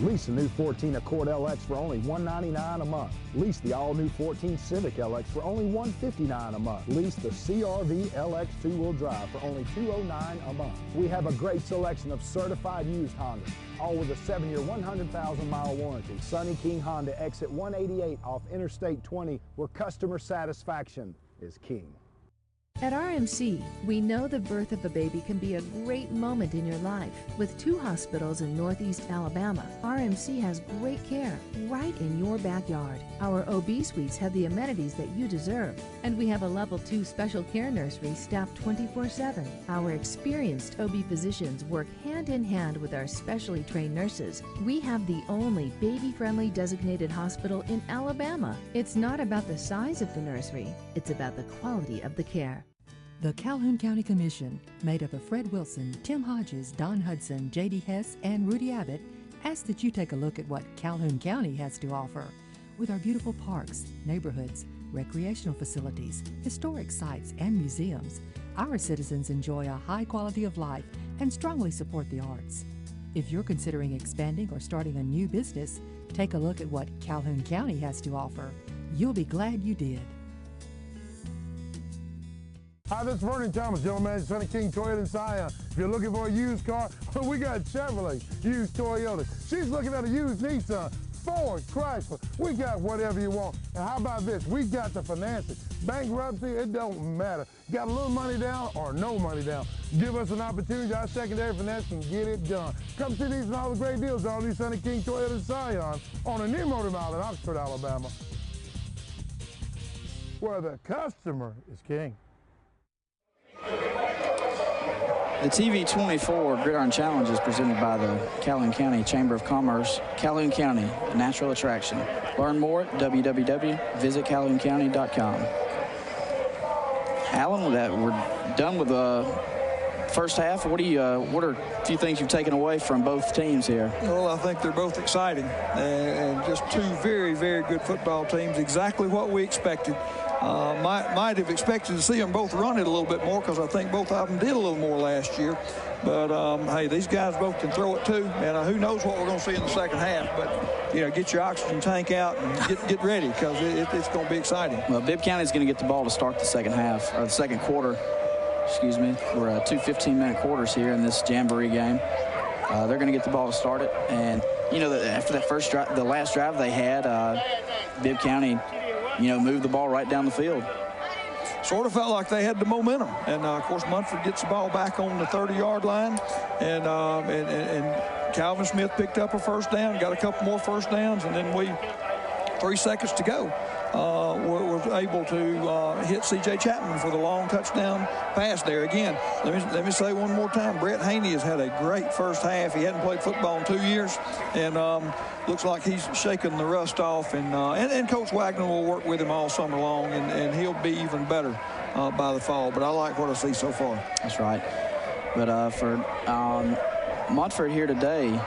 Lease the new 14 Accord LX for only $199 a month. Lease the all-new 14 Civic LX for only $159 a month. Lease the CR-V LX 2-wheel drive for only $209 a month. We have a great selection of certified used Hondas, all with a 7-year, 100,000-mile warranty. Sunny King Honda, exit 188 off Interstate 20, where customer satisfaction is king. At RMC, we know the birth of a baby can be a great moment in your life. With 2 hospitals in Northeast Alabama, RMC has great care right in your backyard. Our OB suites have the amenities that you deserve, and we have a level 2 special care nursery staffed 24/7. Our experienced OB physicians work hand in hand with our specially trained nurses. We have the only baby-friendly designated hospital in Alabama. It's not about the size of the nursery, it's about the quality of the care. The Calhoun County Commission, made up of Fred Wilson, Tim Hodges, Don Hudson, J.D. Hess, and Rudy Abbott, asks that you take a look at what Calhoun County has to offer. With our beautiful parks, neighborhoods, recreational facilities, historic sites, and museums, our citizens enjoy a high quality of life and strongly support the arts. If you're considering expanding or starting a new business, take a look at what Calhoun County has to offer. You'll be glad you did. Hi, this is Vernon Thomas, General Manager, Sonny King Toyota in Scion. If you're looking for a used car, we got Chevrolet, used Toyota. She's looking at a used Nissan, Ford, Chrysler. We got whatever you want. And how about this? We got the financing. Bankruptcy, it don't matter. Got a little money down or no money down. Give us an opportunity, our secondary finance, and get it done. Come see these and all the great deals on these Sonny King Toyota in Scion on a new motor mile in Oxford, Alabama, where the customer is king. The TV24 Gridiron Challenge is presented by the Calhoun County Chamber of Commerce. Calhoun County, a natural attraction. Learn more at www.visitcalhouncounty.com. Alan, we're done with the first half. What are a few things you've taken away from both teams here? Well, I think they're both exciting and just 2 very, very good football teams. Exactly what we expected. Might have expected to see them both run it a little bit more because I think both of them did a little more last year. But, hey, these guys both can throw it too. And who knows what we're going to see in the second half. But, get your oxygen tank out and get ready because it's going to be exciting. Well, Bibb County is going to get the ball to start the second half, or the second quarter. Excuse me. We're 2 15-minute quarters here in this Jamboree game. They're going to get the ball to start it. And, after that first drive, the last drive they had, Bibb County, moved the ball right down the field. Sort of felt like they had the momentum. And, of course, Munford gets the ball back on the 30-yard line. And Calvin Smith picked up a first down, got a couple more first downs, and then 3 seconds to go, was able to hit C.J. Chapman for the long touchdown pass there. Again, let me say one more time, Brett Haney has had a great first half. He hadn't played football in 2 years, and looks like he's shaking the rust off. And Coach Wagner will work with him all summer long, and he'll be even better by the fall. But I like what I see so far. That's right. But for Munford here today,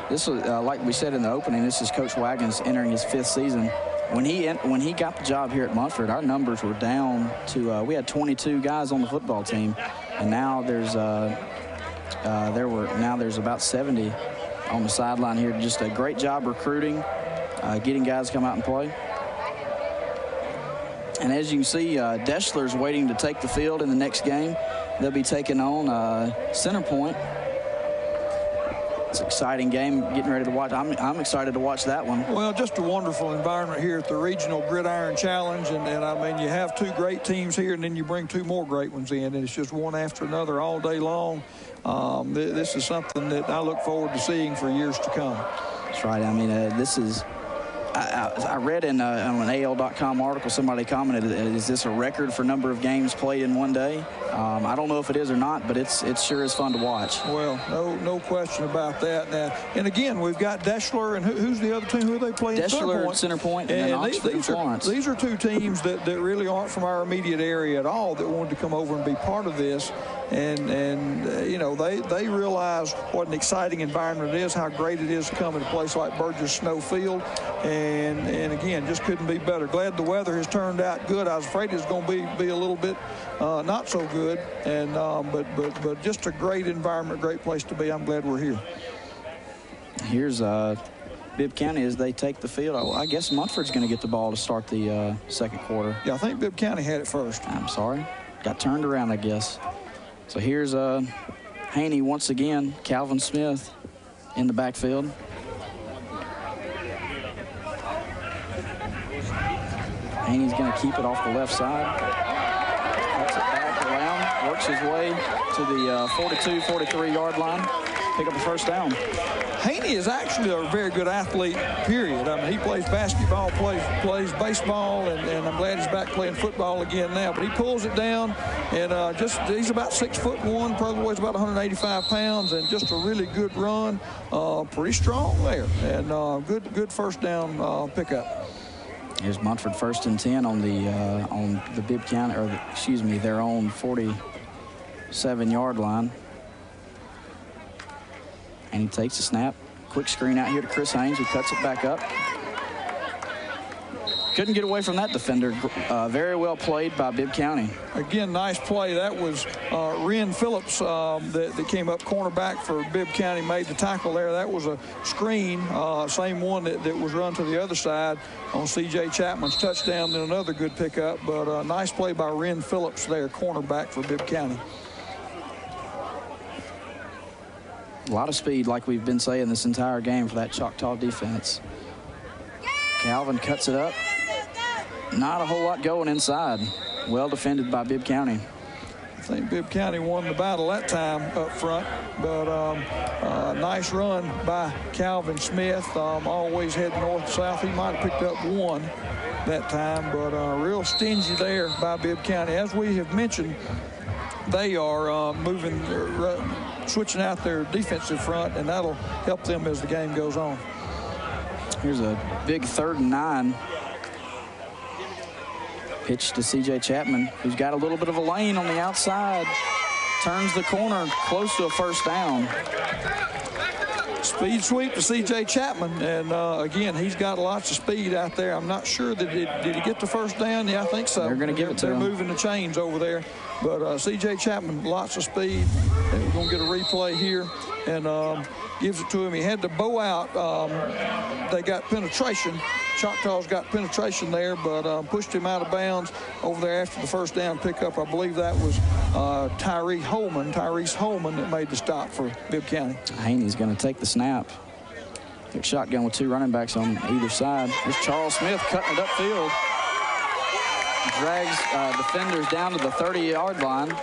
this was, like we said in the opening, this is Coach Wagons entering his 5th season. When he got the job here at Munford, our numbers were down to we had 22 guys on the football team, and now there's about 70 on the sideline here. Just a great job recruiting, getting guys to come out and play. And as you can see, Deschler's waiting to take the field in the next game. They'll be taking on Center Point. It's an exciting game, getting ready to watch. I'm excited to watch that one. Well, just a wonderful environment here at the Regional Gridiron Challenge. And I mean, you have 2 great teams here, and then you bring 2 more great ones in, and it's just one after another all day long. This is something that I look forward to seeing for years to come. That's right. I mean, this is I read in an AL.com article, somebody commented, is this a record for number of games played in one day? I don't know if it is or not, but it sure is fun to watch. Well, no question about that. And again, we've got Deschler, and who's the other team? Who are they playing? Deschler, Center Point, and then Oxford and Florence. These are 2 teams that really aren't from our immediate area at all that wanted to come over and be part of this. And they realize what an exciting environment it is, how great it is to come to a place like Burgess Snow Field. And again, just couldn't be better. Glad the weather has turned out good. I was afraid it was going to be a little bit not so good, and but just a great environment, great place to be. I'm glad we're here. Here's Bibb County as they take the field. I guess Munford's going to get the ball to start the second quarter. Yeah, I think Bibb County had it first. I'm sorry. Got turned around, I guess. So here's Haney once again. Calvin Smith in the backfield. Haney's going to keep it off the left side. works his way to the 42, 43-yard line, pick up a first down. Haney is actually a very good athlete, period. I mean, he plays basketball, plays baseball, and I'm glad he's back playing football again now. But he pulls it down, and he's about 6'1", probably weighs about 185 pounds, and just a really good run. Pretty strong there, and good first down pickup. Here's Munford 1st and 10 on the Bibb County, or their own 47-yard line. And he takes the snap. Quick screen out here to Chris Haynes, who cuts it back up. Couldn't get away from that defender. Very well played by Bibb County. Again, nice play. That was Ren Phillips that came up cornerback for Bibb County, made the tackle there. That was a screen, same one that was run to the other side on C.J. Chapman's touchdown. Then another good pickup, but nice play by Ren Phillips there, cornerback for Bibb County. A lot of speed, like we've been saying this entire game for that Choctaw defense. Calvin cuts it up. Not a whole lot going inside. Well defended by Bibb County. I think Bibb County won the battle that time up front, but nice run by Calvin Smith. Always heading north-south. He might have picked up one that time, but real stingy there by Bibb County. As we have mentioned, they are switching out their defensive front, and that'll help them as the game goes on. Here's a big 3rd and 9. Pitch to C.J. Chapman, who's got a little bit of a lane on the outside. Turns the corner close to a first down. Speed sweep to C.J. Chapman, and again, he's got lots of speed out there. I'm not sure that did he get the first down? Yeah, I think so. They're going to give it to him. They're moving the chains over there, but C.J. Chapman, lots of speed. And we're going to get a replay here, and gives it to him. He had to bow out. They got penetration. Choctaws got penetration there, but pushed him out of bounds over there after the first down pickup. I believe that was Tyrese Holman that made the stop for Bibb County. Haney's going to take the snap. Took shotgun with 2 running backs on either side. There's Charles Smith cutting it upfield. Drags defenders down to the 30-yard line.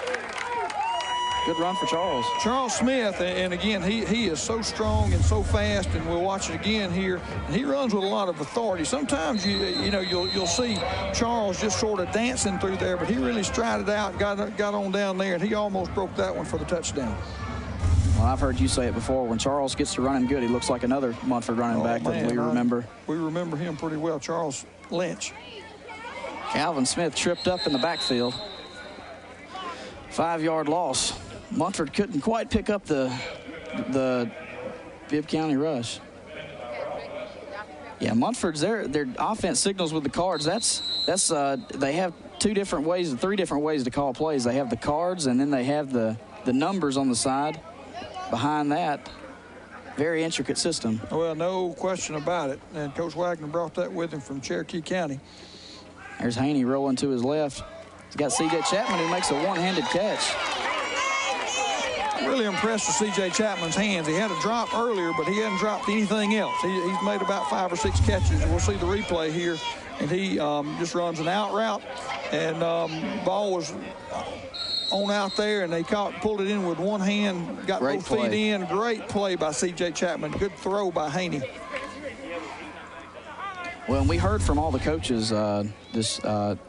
Good run for Charles. Charles Smith, and again, he is so strong and so fast, and we'll watch it again here. And he runs with a lot of authority. Sometimes you'll see Charles just sort of dancing through there, but he really strided out, got on down there, and he almost broke that one for the touchdown. Well, I've heard you say it before. When Charles gets to running good, he looks like another Munford running back that we remember. We remember him pretty well, Charles Lynch. Calvin Smith tripped up in the backfield. 5-yard loss. Munford couldn't quite pick up the Bibb County rush. Yeah, Munford's their offense signals with the cards. They have 3 different ways to call plays. They have the cards, and then they have the numbers on the side. Behind that, very intricate system. Well, no question about it. And Coach Wagner brought that with him from Cherokee County. There's Haney rolling to his left. He's got C.J. Chapman, who makes a one-handed catch. Really impressed with C.J. Chapman's hands. He had a drop earlier, but he hadn't dropped anything else. He's made about 5 or 6 catches. We'll see the replay here, and he just runs an out route, and ball was on out there, and they pulled it in with one hand, got both feet in. Great play by C.J. Chapman. Good throw by Haney. Well, and we heard from all the coaches this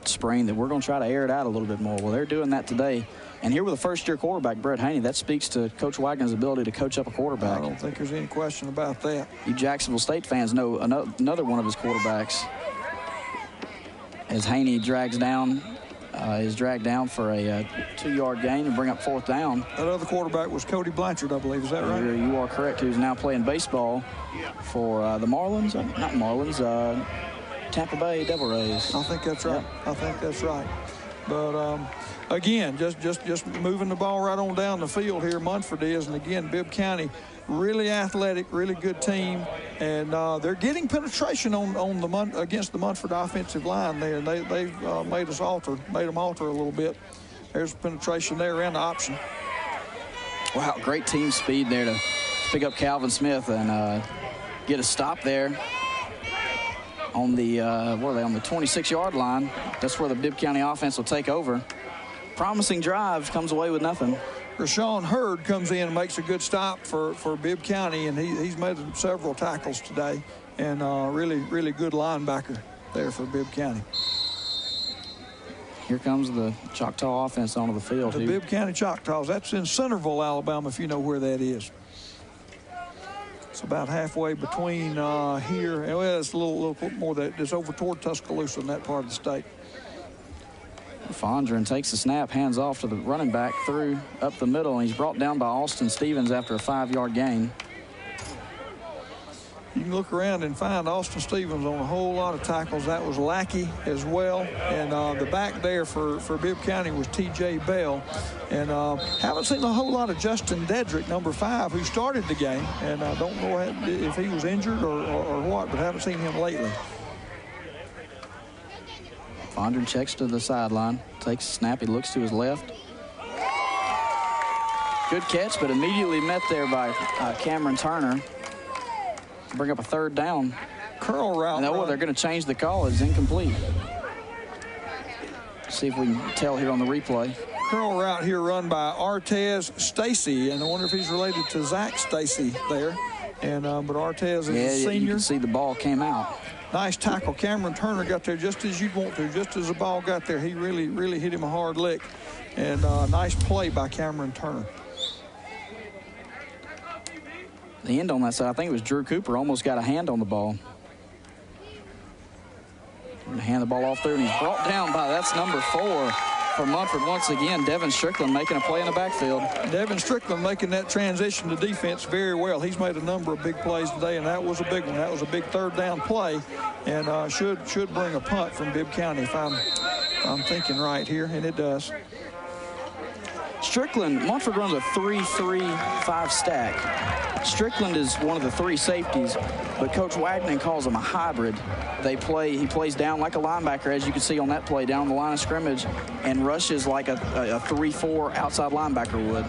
spring that we're going to try to air it out a little bit more. Well, they're doing that today. And here with a first-year quarterback, Brett Haney, that speaks to Coach Wagner's ability to coach up a quarterback. I don't think there's any question about that. You Jacksonville State fans know another one of his quarterbacks. As Haney dragged down for a 2-yard gain and bring up 4th down. That other quarterback was Cody Blanchard, I believe. Is that right? You are correct. Who's now playing baseball for the Marlins. Not Marlins, Tampa Bay Devil Rays. I think that's right. Yep. I think that's right. But again, just moving the ball right on down the field here, Munford is. And again, Bibb County, really athletic, really good team. And they're getting penetration against the Munford offensive line there. And they've made them alter a little bit. There's penetration there and the option. Wow, great team speed there to pick up Calvin Smith and get a stop there on the on the 26-yard line. That's where the Bibb County offense will take over. promising drive comes away with nothing. Rashawn Hurd comes in and makes a good stop for Bibb County, and he's made several tackles today, and really good linebacker there for Bibb County. Here comes the Choctaw offense onto the field. The Bibb County Choctaws. That's in Centerville, Alabama, if you know where that is. It's about halfway between here. Well, it's a little more that it's over toward Tuscaloosa in that part of the state. Fondren takes the snap, hands off to the running back, through up the middle, and he's brought down by Austin Stevens after a 5-yard gain. You can look around and find Austin Stevens on a whole lot of tackles. That was Lackey as well. And the back there for Bibb County was T.J. Bell. And haven't seen a whole lot of Justin Dedrick, number 5, who started the game. And I don't know if he was injured or what, but haven't seen him lately. Fondren checks to the sideline, takes a snap, he looks to his left. Good catch, but immediately met there by Cameron Turner. Bring up a 3rd down. Curl route. No, they're going to change the call. It's incomplete. See if we can tell here on the replay. Curl route here run by Artez Stacy, and I wonder if he's related to Zach Stacy there. And but Artez is a senior. You can see the ball came out. Nice tackle. Cameron Turner got there just as you'd want to. Just as the ball got there, he really hit him a hard lick. And nice play by Cameron Turner. The end on that side, I think it was Drew Cooper, almost got a hand on the ball. And hand the ball off through, and he's brought down by, that's number 4 for Munford once again. Devin Strickland making a play in the backfield. Devin Strickland making that transition to defense very well. He's made a number of big plays today, and that was a big one. That was a big 3rd down play, and should bring a punt from Bibb County if I'm thinking right here, and it does. Strickland, Munford runs a 3-3-5 stack. Strickland is one of the 3 safeties, but Coach Wagner calls him a hybrid. He plays down like a linebacker, as you can see on that play, down the line of scrimmage, and rushes like a 3-4 outside linebacker would.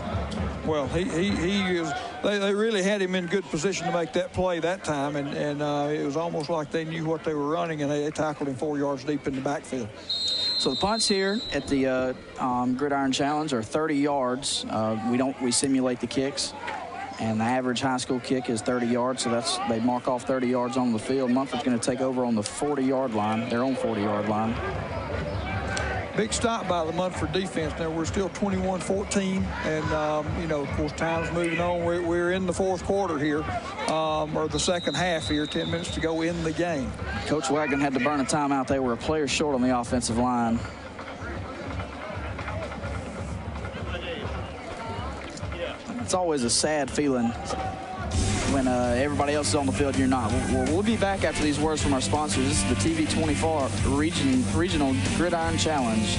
Well, he is. They really had him in good position to make that play that time, and it was almost like they knew what they were running, and they tackled him 4 yards deep in the backfield. So the punts here at the Gridiron Challenge are 30 yards. We simulate the kicks, and the average high school kick is 30 yards. So they mark off 30 yards on the field. Munford's going to take over on the 40-yard line, their own 40-yard line. Big stop by the Munford defense. Now we're still 21-14, and of course time's moving on. We're in the 4th quarter here, or the 2nd half here. 10 minutes to go in the game. Coach Wagner had to burn a timeout. They were a player short on the offensive line. It's always a sad feeling when everybody else is on the field, you're not. We'll be back after these words from our sponsors. This is the TV24 Regional Gridiron Challenge.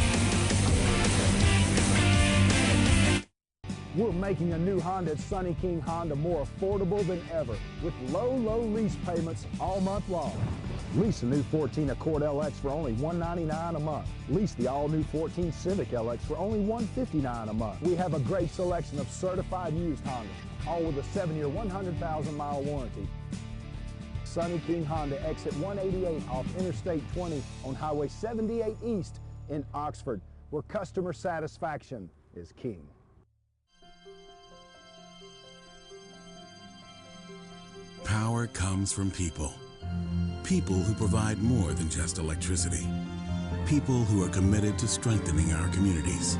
We're making a new Honda at Sunny King Honda more affordable than ever with low lease payments all month long. Lease a new 14 Accord LX for only $199 a month. Lease the all-new 14 Civic LX for only $159 a month. We have a great selection of certified used Hondas, all with a 7-year, 100,000-mile warranty. Sunny King Honda, exit 188 off Interstate 20 on Highway 78 East in Oxford, where customer satisfaction is king. Power comes from people. People who provide more than just electricity. People who are committed to strengthening our communities.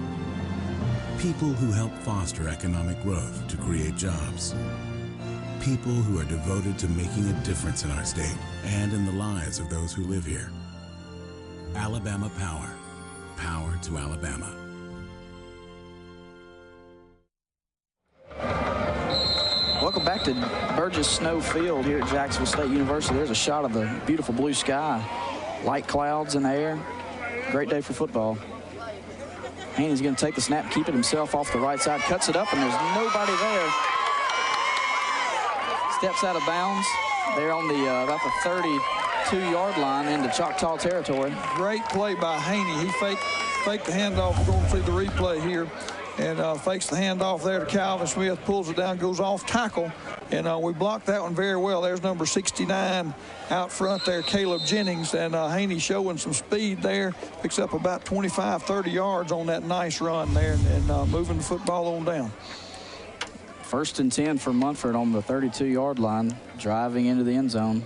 People who help foster economic growth to create jobs. People who are devoted to making a difference in our state and in the lives of those who live here. Alabama Power. Power to Alabama. Welcome back to Burgess Snow Field here at Jacksonville State University. There's a shot of the beautiful blue sky. Light clouds in the air. Great day for football. Haney's going to take the snap, keep it himself off the right side, cuts it up, and there's nobody there. Steps out of bounds. They're on the about the 32-yard line into Choctaw territory. Great play by Haney. He faked the handoff. We're going to see the replay here. and fakes the handoff there to Calvin Smith, pulls it down, goes off tackle, and we blocked that one very well. There's number 69 out front there, Caleb Jennings, and Haney showing some speed there, picks up about 25, 30 yards on that nice run there, and moving the football on down. 1st and 10 for Munford on the 32-yard line, driving into the end zone.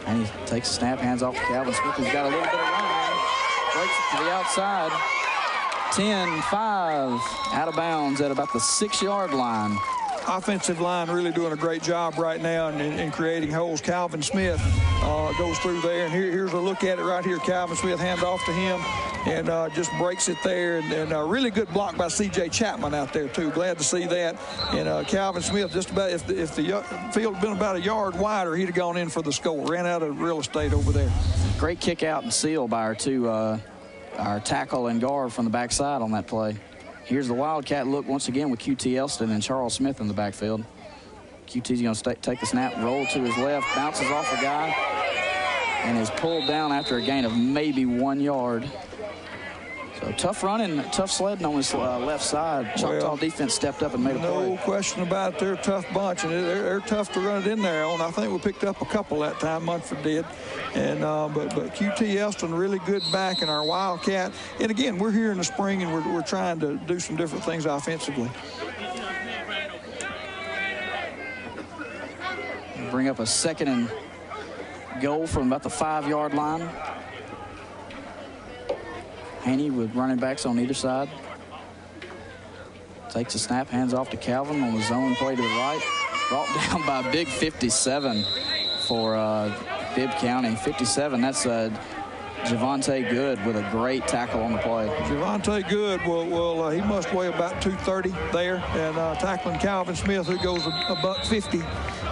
And he takes a snap, hands off to Calvin Smith, who's got a little bit of run. Breaks it to the outside. 10-5, out of bounds at about the 6-yard line. Offensive line really doing a great job right now in creating holes. Calvin Smith goes through there, and here's a look at it right here. Calvin Smith hand off to him and just breaks it there, and a really good block by C.J. Chapman out there too. Glad to see that. And Calvin Smith, just about if the field had been about a yard wider, he'd have gone in for the score. Ran out of real estate over there. Great kick out and seal by our tackle and guard from the backside on that play. Here's the Wildcat look once again with QT Elston and Charles Smith in the backfield. QT's going to take the snap, roll to his left, bounces off a guy, and is pulled down after a gain of maybe 1 yard. So tough running, tough sledding on his left side. Choctaw defense stepped up and made a play. No question about it. They're a tough bunch, and they're tough to run it in there on. I think we picked up a couple that time, Munford did. And but QT Elston, really good back in our Wildcat. And again, we're here in the spring, and we're trying to do some different things offensively. Bring up a 2nd and goal from about the 5-yard line. Haney with running backs on either side. Takes a snap, hands off to Calvin on the zone play to the right. Brought down by a big 57 for Bibb County. 57, that's Javonte Good with a great tackle on the play. Javonte Good, well he must weigh about 230 there, and tackling Calvin Smith, who goes a buck 50.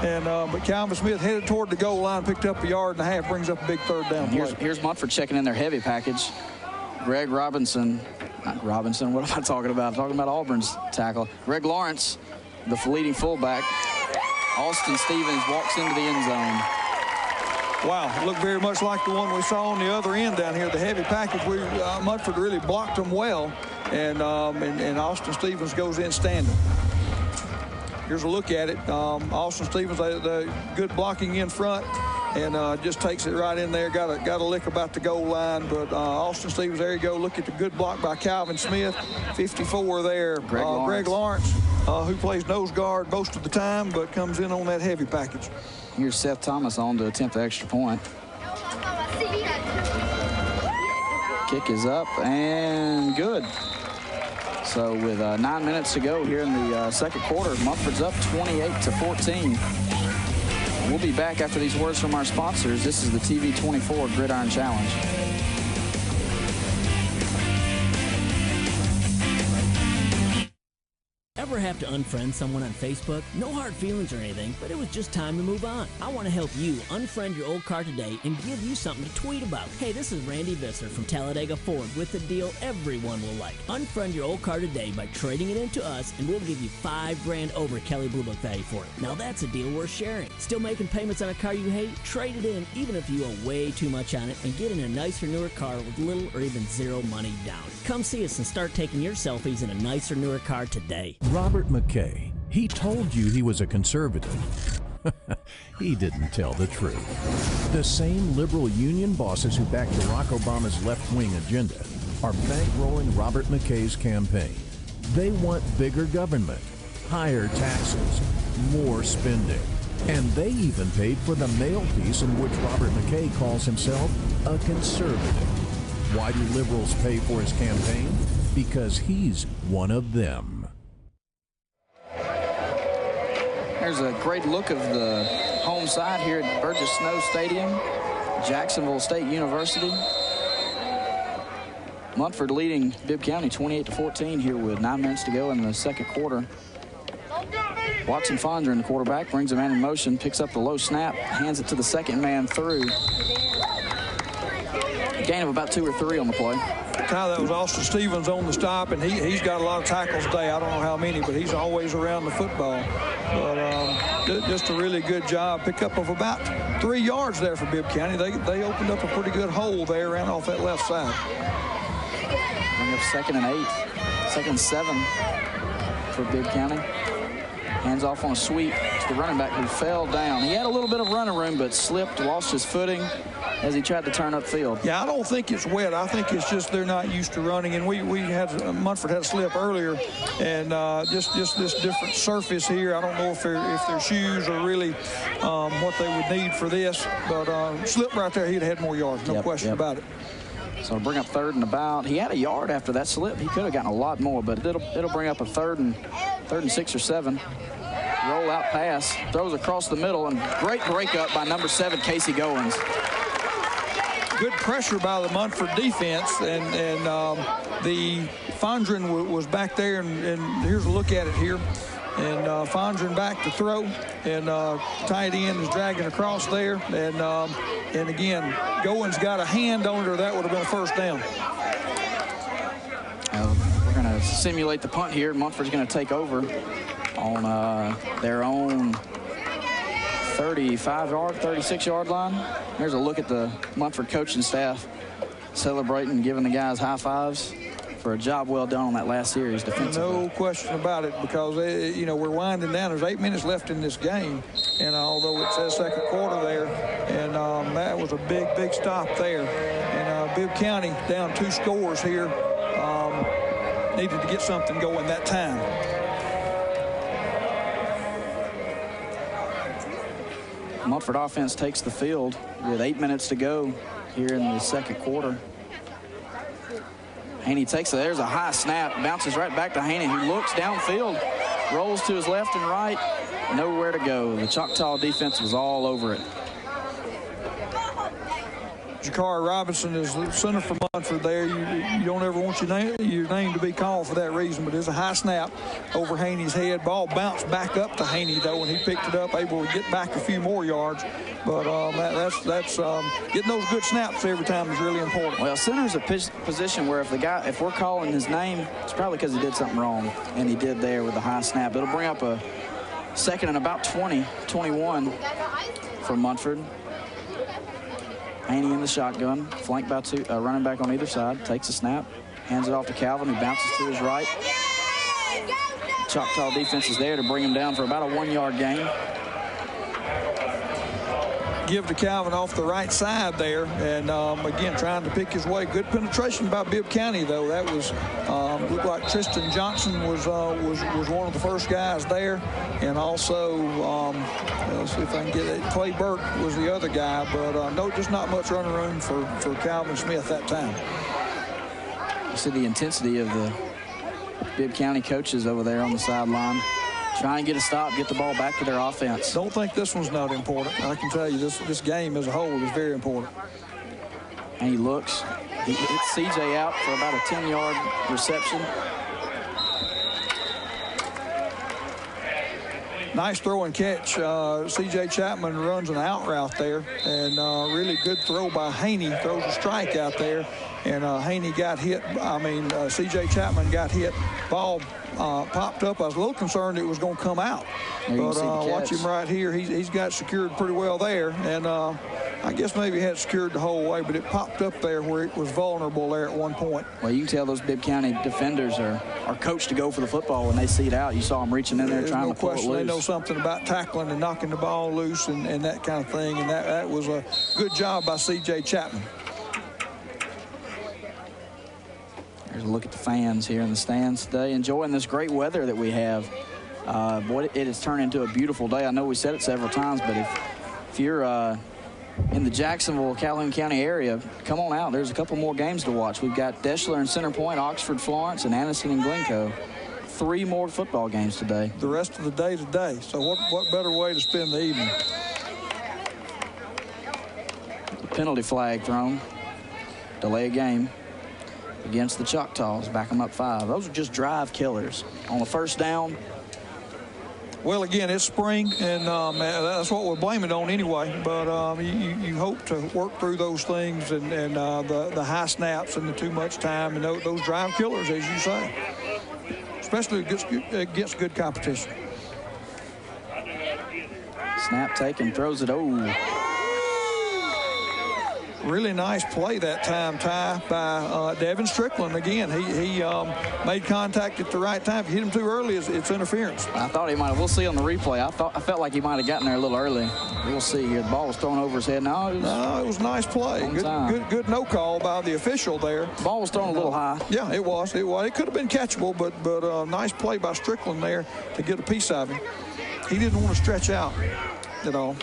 And but Calvin Smith headed toward the goal line, picked up a yard and a half, brings up a big 3rd down play. Here's Munford checking in their heavy package. Greg Robinson, not Robinson, what am I talking about? I'm talking about Auburn's tackle. Greg Lawrence, the leading fullback. Austin Stevens walks into the end zone. Wow, looked very much like the one we saw on the other end down here, the heavy package. Munford really blocked them well, and Austin Stevens goes in standing. Here's a look at it. Austin Stevens, the good blocking in front, and just takes it right in there. Got a lick about the goal line, but Austin Stevens, there you go. Look at the good block by Calvin Smith. 54 there. Greg Lawrence, who plays nose guard most of the time, but comes in on that heavy package. Here's Seth Thomas on to attempt the extra point. Kick is up and good. So with 9 minutes to go here in the second quarter, Munford's up 28-14. We'll be back after these words from our sponsors. This is the TV24 Gridiron Challenge. Ever have to unfriend someone on Facebook? No hard feelings or anything, but it was just time to move on. I want to help you unfriend your old car today and give you something to tweet about. Hey, this is Randy Visser from Talladega Ford with a deal everyone will like. Unfriend your old car today by trading it into us, and we'll give you $5,000 over Kelly Blue Book value for it. Now that's a deal worth sharing. Still making payments on a car you hate? Trade it in even if you owe way too much on it and get in a nicer, newer car with little or even zero money down. Come see us and start taking your selfies in a nicer, newer car today. Robert McKay, he told you he was a conservative. He didn't tell the truth. The same liberal union bosses who backed Barack Obama's left-wing agenda are bankrolling Robert McKay's campaign. They want bigger government, higher taxes, more spending. And they even paid for the mail piece in which Robert McKay calls himself a conservative. Why do liberals pay for his campaign? Because he's one of them. There's a great look of the home side here at Burgess Snow Stadium, Jacksonville State University. Munford leading Bibb County 28-14 here with 9 minutes to go in the second quarter. Watson Fondren, the quarterback, brings a man in motion, picks up the low snap, hands it to the second man through. A gain of about 2 or 3 on the play. Kyle, that was Austin Stevens on the stop, and he's got a lot of tackles today. I don't know how many, but he's always around the football. But just a really good job. Pickup of about 3 yards there for Bibb County. They opened up a pretty good hole there, ran off that left side. Bring up 2nd and 8, 2nd and 7 for Bibb County. Hands off on a sweep to the running back who fell down. He had a little bit of running room, but slipped, lost his footing as he tried to turn upfield. Yeah, I don't think it's wet. I think it's just they're not used to running. And we had Munford had a slip earlier, and just this different surface here. I don't know if their shoes are really what they would need for this, but slip right there, he'd have had more yards, no question about it. So it'll bring up 3rd and about. He had a yard after that slip. He could have gotten a lot more, but it'll bring up a 3rd and 6 or 7. Roll out pass, throws across the middle, and great breakup by number 7, Casey Goins. Good pressure by the Munford defense, and the Fondren was back there, and here's a look at it here. And Fondren back to throw, and tight end is dragging across there, and again, Goins got a hand on it, or that would have been a first down. We're going to simulate the punt here. Munford's going to take over on their own 35-yard, 36-yard line. Here's a look at the Munford coaching staff celebrating, giving the guys high fives for a job well done on that last series defensively. No question about it, because we're winding down. There's 8 minutes left in this game, and although it says second quarter there, and that was a big stop there. And Bibb County down 2 scores here, needed to get something going that time. Munford offense takes the field with 8 minutes to go here in the second quarter. Haney takes it. There's a high snap. Bounces right back to Haney, who looks downfield, rolls to his left and right. Nowhere to go. The Choctaw defense was all over it. Jakari Robinson is the center for Munford there. You don't ever want your name to be called for that reason, but there's a high snap over Haney's head. Ball bounced back up to Haney, though, and he picked it up, able to get back a few more yards. But that's getting those good snaps every time is really important. Well, center's a position where if we're calling his name, it's probably because he did something wrong, and he did there with the high snap. It'll bring up a 2nd and about 20, 21 for Munford. Haney in the shotgun, flanked by 2 running back on either side, takes a snap, hands it off to Calvin, who bounces to his right. Choctaw defense is there to bring him down for about a 1-yard gain. Give to Calvin off the right side there, and again trying to pick his way. Good penetration by Bibb County, though. That was looked like Tristan Johnson was one of the first guys there, and also let's see if I can get it. Clay Burke was the other guy, but no, just not much running room for Calvin Smith that time. You see the intensity of the Bibb County coaches over there on the sideline. Try and get a stop, get the ball back to their offense. Don't think this one's not important. I can tell you this game as a whole is very important. And he looks. He hits CJ out for about a 10-yard reception. Nice throw and catch. C.J. Chapman runs an out route there, and really good throw by Haney. Throws a strike out there, and Haney got hit. C.J. Chapman got hit. Ball popped up. I was a little concerned it was going to come out. But watch him right here. He's got secured pretty well there, and I guess maybe he had secured the whole way, but it popped up there where it was vulnerable there at one point. Well, you can tell those Bibb County defenders are coached to go for the football when they see it out. You saw them reaching in there trying to pull it loose. They know something about tackling and knocking the ball loose and that kind of thing, and that was a good job by C.J. Chapman. Here's a look at the fans here in the stands today, enjoying this great weather that we have. Boy, it has turned into a beautiful day. I know we said it several times, but if you're in the Jacksonville, Calhoun County area, come on out. There's a couple more games to watch. We've got Deschler and Center Point, Oxford, Florence, and Anniston and Glencoe. 3 more football games today. The rest of the day today. So what better way to spend the evening? Penalty flag thrown. Delay a game against the Choctaws. Back them up 5. Those are just drive killers. On the first down. Well, again, it's spring, and that's what we're blaming it on anyway. But you hope to work through those things and the high snaps and the too much time and those drive killers, as you say, especially against good competition. Snap taken, throws it. Oh. Really nice play that time, Ty, by Devin Strickland. Again, he made contact at the right time. If you hit him too early, it's interference. I thought he might have. We'll see on the replay. I felt like he might have gotten there a little early. We'll see here. The ball was thrown over his head. No, it was a nice play. Good no call by the official there. The ball was thrown a little high. Yeah, it was. It could have been catchable, but nice play by Strickland there to get a piece of him. He didn't want to stretch out at all.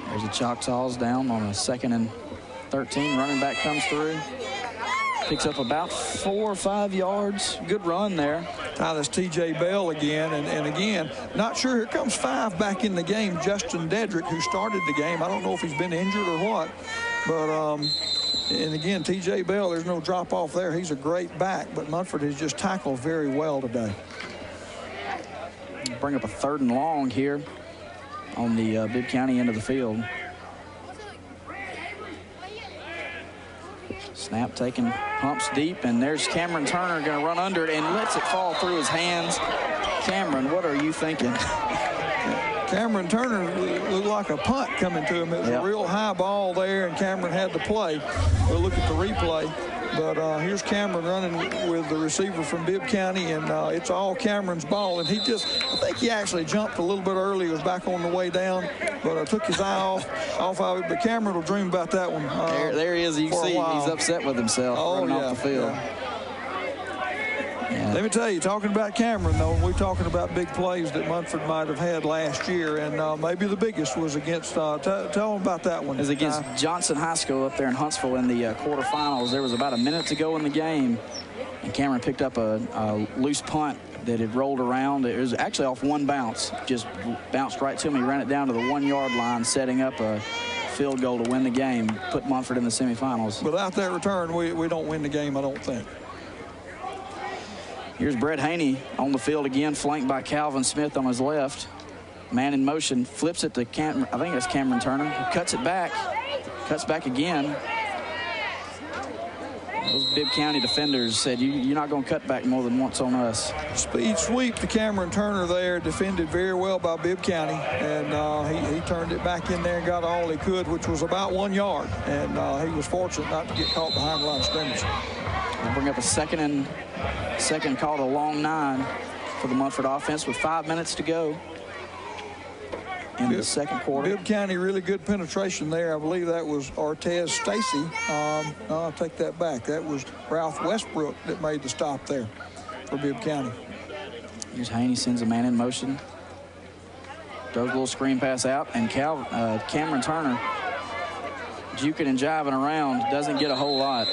There's the Choctaws down on a 2nd and 13. Running back comes through. Picks up about 4 or 5 yards. Good run there. That's T.J. Bell again. And again, not sure. Here comes 5 back in the game. Justin Dedrick, who started the game. I don't know if he's been injured or what. But, and again, T.J. Bell, there's no drop off there. He's a great back. But Munford has just tackled very well today. Bring up a 3rd and long here on the Bibb County end of the field. Snap taken, pumps deep, and there's Cameron Turner going to run under it and lets it fall through his hands. Cameron, what are you thinking? Cameron Turner looked like a punt coming to him. It was a real high ball there, and Cameron had to play. We'll look at the replay. But here's Cameron running with the receiver from Bibb County, and it's all Cameron's ball. And I think he actually jumped a little bit early. He was back on the way down, but took his eye off of it. But Cameron will dream about that one. There he is. You can see he's upset with himself running off the field. Yeah. Let me tell you, talking about Cameron, though, we're talking about big plays that Munford might have had last year, and maybe the biggest was against, tell them about that one. It was against Johnson High School up there in Huntsville in the quarterfinals. There was about a minute to go in the game, and Cameron picked up a loose punt that had rolled around. It was actually off one bounce, just bounced right to him. He ran it down to the 1-yard line, setting up a field goal to win the game, put Munford in the semifinals. Without that return, we don't win the game, I don't think. Here's Brett Haney on the field again, flanked by Calvin Smith on his left. Man in motion, flips it to Cameron. I think that's Cameron Turner. Cuts it back, cuts back again. Those Bibb County defenders said, you're not going to cut back more than once on us. Speed sweep to Cameron Turner there, defended very well by Bibb County, and he turned it back in there and got all he could, which was about 1 yard, and he was fortunate not to get caught behind the line of scrimmage. We'll bring up a second call to long 9 for the Munford offense with 5 minutes to go in the second quarter. Bibb County, really good penetration there. I believe that was Ortez Stacy. I'll take that back. That was Ralph Westbrook that made the stop there for Bibb County. Here's Haney, sends a man in motion. Throws a little screen pass out, and Cameron Turner juking and jiving around, doesn't get a whole lot.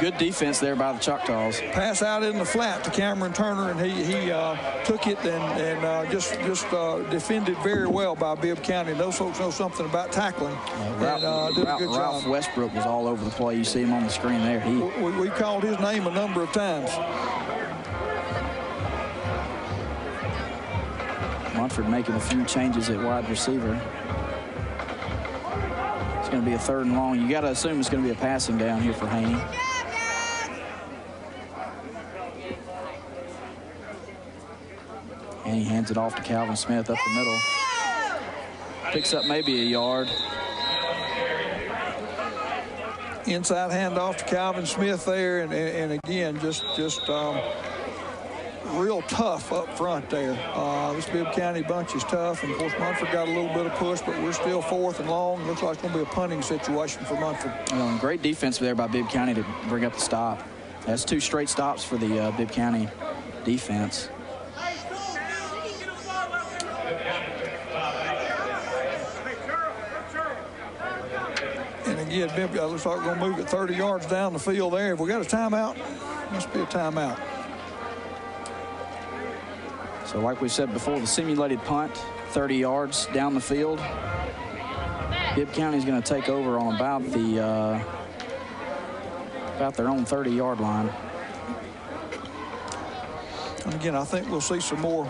Good defense there by the Choctaws. Pass out in the flat to Cameron Turner, and he took it and just defended very well by Bibb County. Those folks know something about tackling. And did a good job. Ralph Westbrook was all over the play. You see him on the screen there. We called his name a number of times. Munford making a few changes at wide receiver. It's going to be a 3rd and long. You got to assume it's going to be a passing down here for Haney. And he hands it off to Calvin Smith up the middle. Picks up maybe a yard. Inside handoff to Calvin Smith there, and again, just real tough up front there. This Bibb County bunch is tough, and of course Munford got a little bit of push, but we're still 4th and long. Looks like it's going to be a punting situation for Munford. Great defense there by Bibb County to bring up the stop. That's 2 straight stops for the Bibb County defense. And again, Bibb looks like we're going to move it 30 yards down the field there. If we got a timeout, must be a timeout. So like we said before, the simulated punt, 30 yards down the field. Bibb County is going to take over on about their own 30-yard line. And again, I think we'll see some more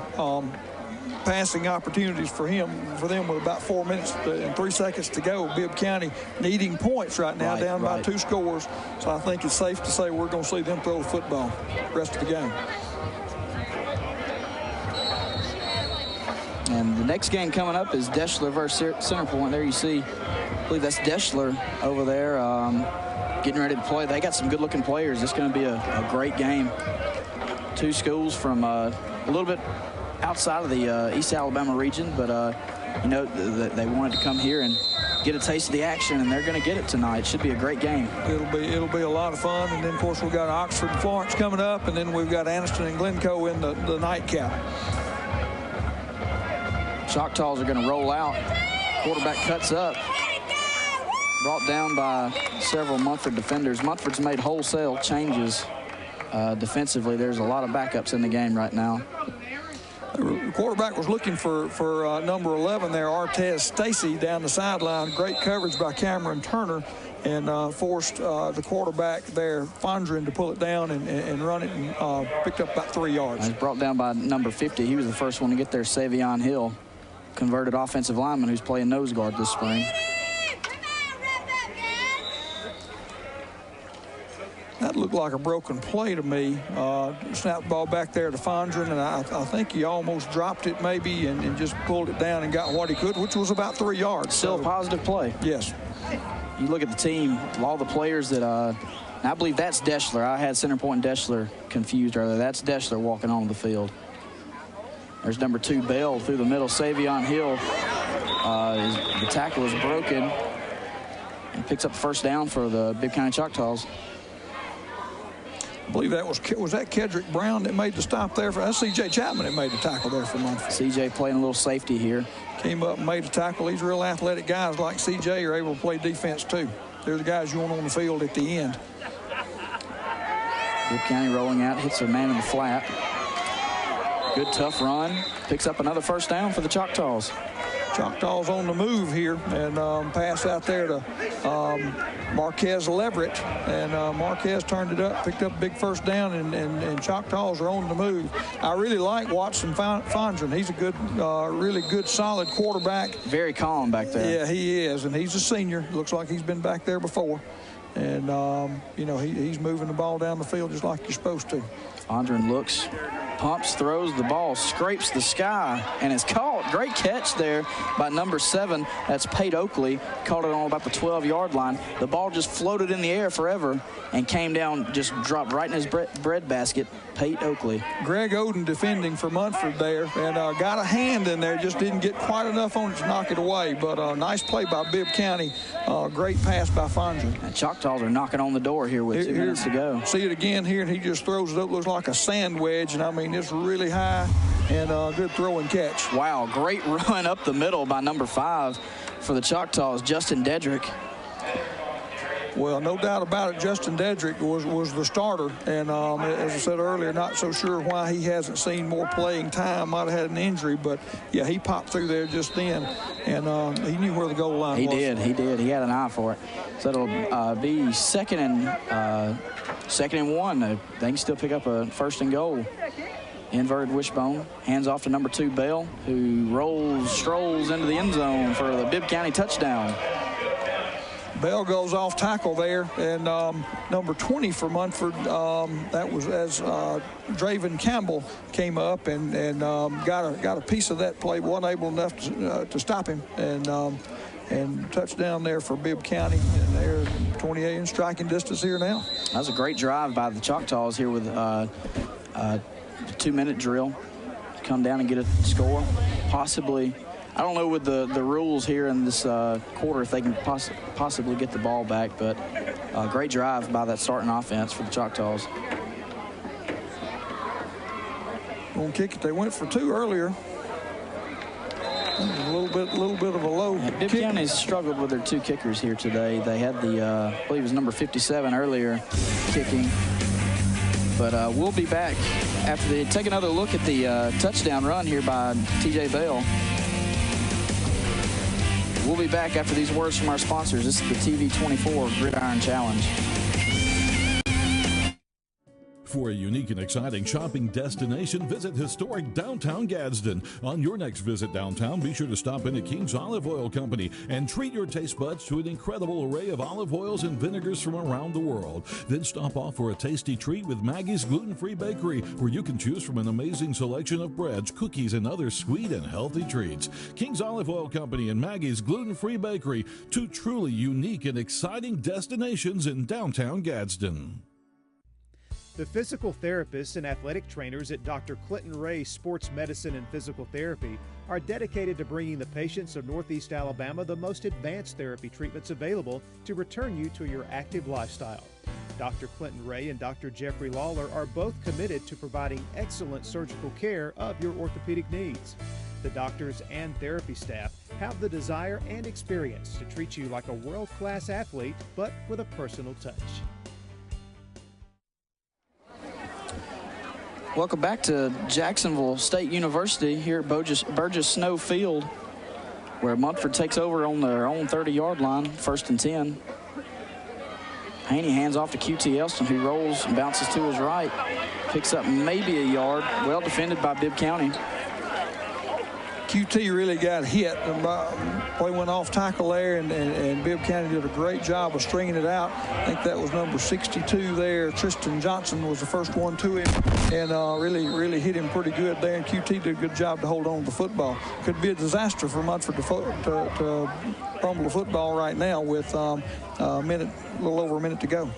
passing opportunities for them with about 4 minutes and 3 seconds to go. Bibb County needing points right now, down by 2 scores. So I think it's safe to say we're going to see them throw the football the rest of the game. And the next game coming up is Deschler versus Center Point. There you see, I believe that's Deschler over there getting ready to play. They got some good-looking players. It's going to be a great game. Two schools from a little bit outside of the East Alabama region, but you know, they wanted to come here and get a taste of the action, and they're going to get it tonight. It should be a great game. It'll be a lot of fun, and then of course we've got Oxford and Florence coming up, and then we've got Anniston and Glencoe in the nightcap. Choctaws are going to roll out. Quarterback cuts up. Brought down by several Munford defenders. Munford's made wholesale changes defensively. There's a lot of backups in the game right now. The quarterback was looking for number 11 there, Artez Stacy, down the sideline. Great coverage by Cameron Turner, and forced the quarterback there, Fondren, to pull it down and run it, and picked up about 3 yards. He's brought down by number 50. He was the first one to get there, Savion Hill, converted offensive lineman who's playing nose guard this spring. That looked like a broken play to me. Snapped the ball back there to Fondren, and I think he almost dropped it maybe and just pulled it down and got what he could, which was about 3 yards. Still a positive play. Yes. You look at the team, all the players that, I believe that's Deschler. I had Center Point and Deschler confused earlier. That's Deschler walking onto the field. There's number 2, Bell, through the middle. Savion Hill, the tackle is broken and picks up the first down for the Bibb County Choctaws. I believe that was that Kedrick Brown that made the stop there. That's C.J. Chapman that made the tackle there for Munford. C.J. playing a little safety here. Came up and made a tackle. These real athletic guys like C.J. are able to play defense too. They're the guys you want on the field at the end. Bibb County rolling out, hits a man in the flat. Good tough run. Picks up another first down for the Choctaws. Choctaws on the move here, and pass out there to Marquez Leverett, and Marquez turned it up, picked up a big first down, and Choctaws are on the move. I really like Watson Fondren. He's a good, really good, solid quarterback. Very calm back there. Yeah, he is, and he's a senior. Looks like he's been back there before, and you know, he's moving the ball down the field just like you're supposed to. Fondren looks, pumps, throws the ball, scrapes the sky, and is caught. Great catch there by number 7. That's Pate Oakley. Caught it on about the 12-yard line. The ball just floated in the air forever and came down, just dropped right in his bread basket. Pate Oakley. Greg Oden defending for Munford there, and got a hand in there, just didn't get quite enough on it to knock it away. But nice play by Bibb County. Great pass by Fondren. And Choctaws are knocking on the door here with 2 minutes to go. See it again here, and he just throws it up, looks like a sand wedge, and I mean, it's really high, and good throw and catch. Wow, great run up the middle by number 5 for the Choctaws, Justin Dedrick. Well, no doubt about it, Justin Dedrick was the starter, and as I said earlier, not so sure why he hasn't seen more playing time. Might have had an injury, but yeah, he popped through there just then, and he knew where the goal line was. He did. He had an eye for it. So it'll be second and 1. They can still pick up a first and goal. Inverted wishbone, hands off to number 2, Bell, who strolls into the end zone for the Bibb County touchdown. Bell goes off tackle there, and number 20 for Munford, that was as Draven Campbell came up and got a piece of that play, wasn't able enough to stop him, and touchdown there for Bibb County, and they're 28 in striking distance here now. That was a great drive by the Choctaws here with a 2-minute drill. Come down and get a score, possibly. I don't know with the rules here in this quarter if they can possibly get the ball back, but a great drive by that starting offense for the Choctaws. Gonna kick it. They went for 2 earlier. A little bit of a low. Bibb County's struggled with their 2 kickers here today. They had the I believe it was number 57 earlier kicking. But we'll be back after they take another look at the touchdown run here by T.J. Bell. We'll be back after these words from our sponsors. This is the TV 24 Gridiron Challenge. For a unique and exciting shopping destination, visit historic downtown Gadsden. On your next visit downtown, be sure to stop in at King's Olive Oil Company and treat your taste buds to an incredible array of olive oils and vinegars from around the world. Then stop off for a tasty treat with Maggie's Gluten-Free Bakery, where you can choose from an amazing selection of breads, cookies, and other sweet and healthy treats. King's Olive Oil Company and Maggie's Gluten-Free Bakery, two truly unique and exciting destinations in downtown Gadsden. The physical therapists and athletic trainers at Dr. Clinton Ray Sports Medicine and Physical Therapy are dedicated to bringing the patients of Northeast Alabama the most advanced therapy treatments available to return you to your active lifestyle. Dr. Clinton Ray and Dr. Jeffrey Lawler are both committed to providing excellent surgical care of your orthopedic needs. The doctors and therapy staff have the desire and experience to treat you like a world-class athlete, but with a personal touch. Welcome back to Jacksonville State University here at Burgess Snow Field, where Munford takes over on their own 30-yard line, 1st and 10. Haney hands off to QT Elston, who rolls and bounces to his right, picks up maybe a yard, well defended by Bibb County. QT really got hit. Play went off tackle there, and Bibb County did a great job of stringing it out. I think that was number 62 there. Tristan Johnson was the first one to him, and really hit him pretty good there. And QT did a good job to hold on to the football. Could be a disaster for Munford to fumble the football right now with a little over a minute to go.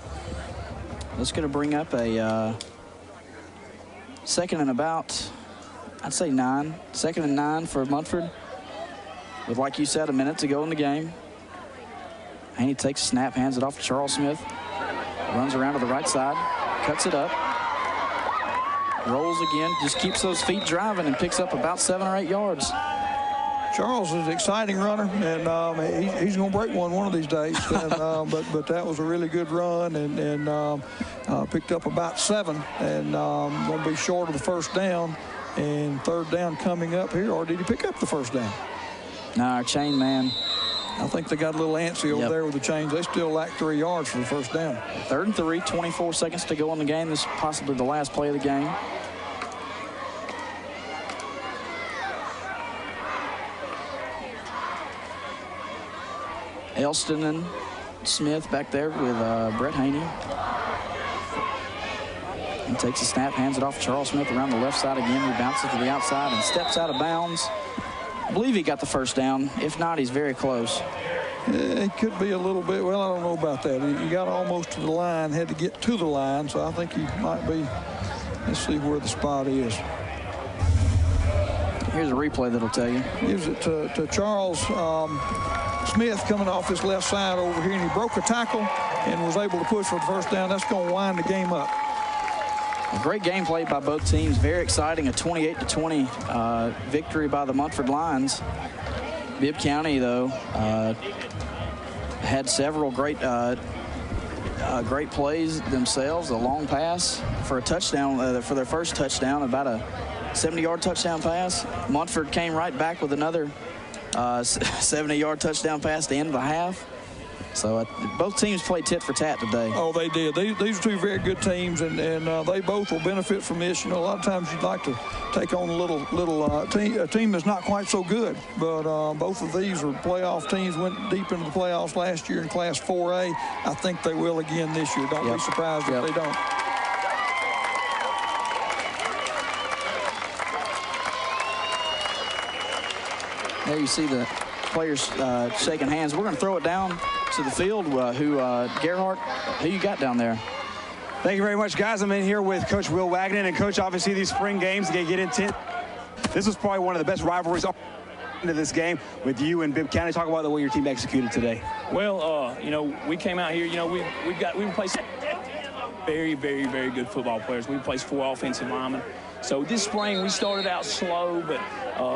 That's going to bring up a second and about, I'd say 9. 2nd and 9 for Munford. With, like you said, a minute to go in the game. Haney takes a snap, hands it off to Charles Smith. Runs around to the right side, cuts it up. Rolls again, just keeps those feet driving and picks up about 7 or 8 yards. Charles is an exciting runner, and he's going to break one of these days. And, but that was a really good run, and picked up about 7, and going to be short of the first down. And 3rd down coming up here, or did he pick up the first down? No, our chain man. I think they got a little antsy over there with the chains. They still lack 3 yards for the first down. 3rd and 3, 24 seconds to go in the game. This is possibly the last play of the game. Elston and Smith back there with Brett Haney. He takes a snap, hands it off to Charles Smith around the left side again. He bounces to the outside and steps out of bounds. I believe he got the first down. If not, he's very close. It could be a little bit. Well, I don't know about that. He got almost to the line, had to get to the line, so I think he might be. Let's see where the spot is. Here's a replay that'll tell you. Gives it to Charles Smith coming off his left side over here, and he broke a tackle and was able to push for the first down. That's going to wind the game up. A great game played by both teams. Very exciting, a 28-20 victory by the Munford Lions. Bibb County, though, had several great plays themselves. A long pass for a touchdown, for their first touchdown, about a 70-yard touchdown pass. Munford came right back with another 70-yard touchdown pass at the end of the half. So both teams played tit for tat today. Oh, they did. These are two very good teams, and they both will benefit from this. You know, a lot of times you'd like to take on a team that's not quite so good, but both of these are playoff teams. Went deep into the playoffs last year in Class 4A. I think they will again this year. Don't be surprised if they don't. There you see the players shaking hands. We're going to throw it down to the field. Gerhardt, who you got down there? Thank you very much, guys. I'm in here with Coach Will Wagner. And Coach, obviously these spring games, they get intense. This was probably one of the best rivalries into this game with you and Bibb County. Talk about the way your team executed today. Well, you know, we came out here, you know, we replaced very, very, very good football players. We replaced 4 offensive linemen. So this spring we started out slow, but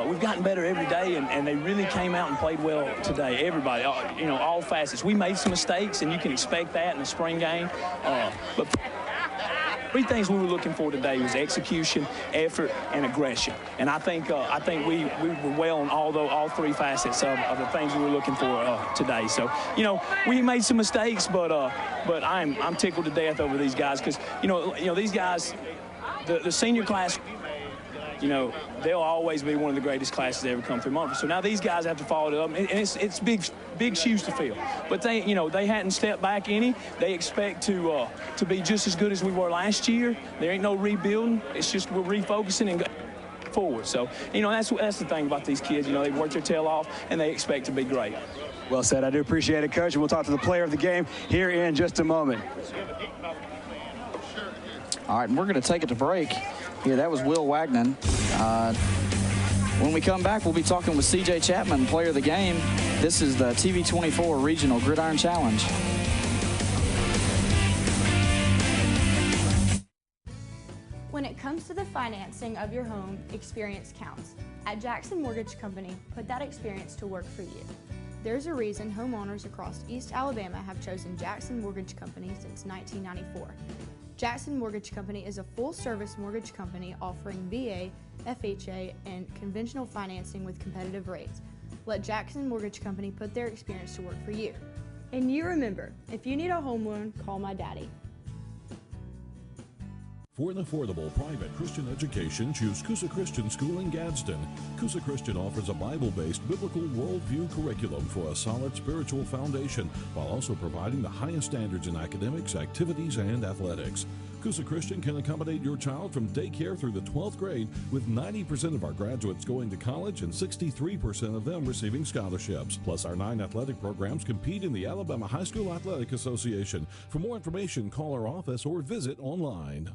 we've gotten better every day, and they really came out and played well today. Everybody, you know, all facets. We made some mistakes, and you can expect that in the spring game. But Three things we were looking for today was execution, effort, and aggression. And I think we were well on all three facets of the things we were looking for today. So, you know, we made some mistakes, but I'm tickled to death over these guys because, you know these guys, the senior class, you know, they'll always be one of the greatest classes that ever come through Munford. So now these guys have to follow it up, and it's big shoes to fill. But they hadn't stepped back any. They expect to be just as good as we were last year. There ain't no rebuilding. It's just we're refocusing and going forward. So, you know, that's the thing about these kids. You know, they work their tail off, and they expect to be great. Well said. I do appreciate it, Coach. And we'll talk to the player of the game here in just a moment. All right, and we're going to take it to break. Here, that was Will Wagner. When we come back, we'll be talking with C.J. Chapman, player of the game. This is the TV24 Regional Gridiron Challenge. When it comes to the financing of your home, experience counts. At Jackson Mortgage Company, put that experience to work for you. There's a reason homeowners across East Alabama have chosen Jackson Mortgage Company since 1994. Jackson Mortgage Company is a full-service mortgage company offering VA, FHA, and conventional financing with competitive rates. Let Jackson Mortgage Company put their experience to work for you. And you remember, if you need a home loan, call my daddy. For an affordable private Christian education, choose Coosa Christian School in Gadsden. Coosa Christian offers a Bible-based biblical worldview curriculum for a solid spiritual foundation, while also providing the highest standards in academics, activities, and athletics. Coosa Christian can accommodate your child from daycare through the 12th grade, with 90% of our graduates going to college and 63% of them receiving scholarships. Plus, our 9 athletic programs compete in the Alabama High School Athletic Association. For more information, call our office or visit online.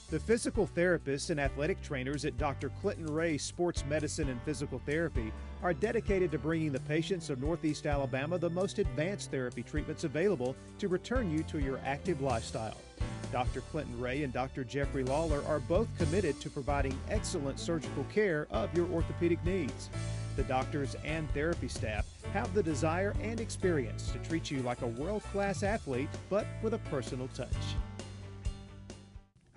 The physical therapists and athletic trainers at Dr. Clinton Ray Sports Medicine and Physical Therapy are dedicated to bringing the patients of Northeast Alabama the most advanced therapy treatments available to return you to your active lifestyle. Dr. Clinton Ray and Dr. Jeffrey Lawler are both committed to providing excellent surgical care of your orthopedic needs. The doctors and therapy staff have the desire and experience to treat you like a world-class athlete, but with a personal touch.